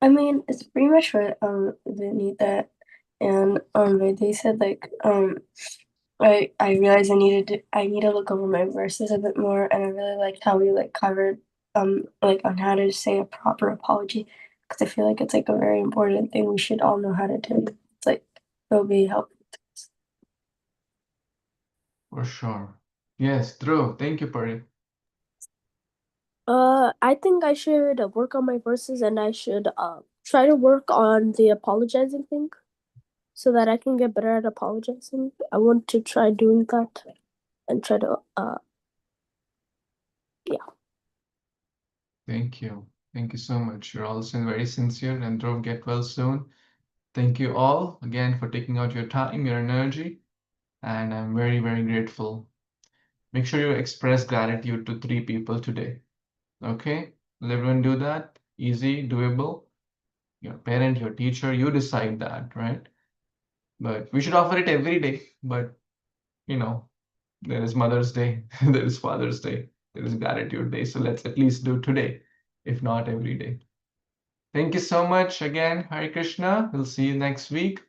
I mean, it's pretty much what they need that, and they said like I realized I need to look over my verses a bit more, and I really liked how we like covered like on how to say a proper apology, because I feel like it's like a very important thing we should all know how to do. It's like it'll be helpful. For sure. Yes, Dhruv. Thank you, Pari. I think I should work on my verses and I should try to work on the apologizing thing so that I can get better at apologizing. I want to try doing that and try to yeah. Thank you. Thank you so much. You're all very sincere, and Dhruv, get well soon. Thank you all again for taking out your time, your energy, and I'm very, very grateful. Make sure you express gratitude to 3 people today. Okay? Will everyone do that? Easy, doable. Your parent, your teacher, you decide that, right? But we should offer it every day. But, there is Mother's Day, there is Father's Day, there is Gratitude Day. So let's at least do today, if not every day. Thank you so much again, Hare Krishna. We'll see you next week.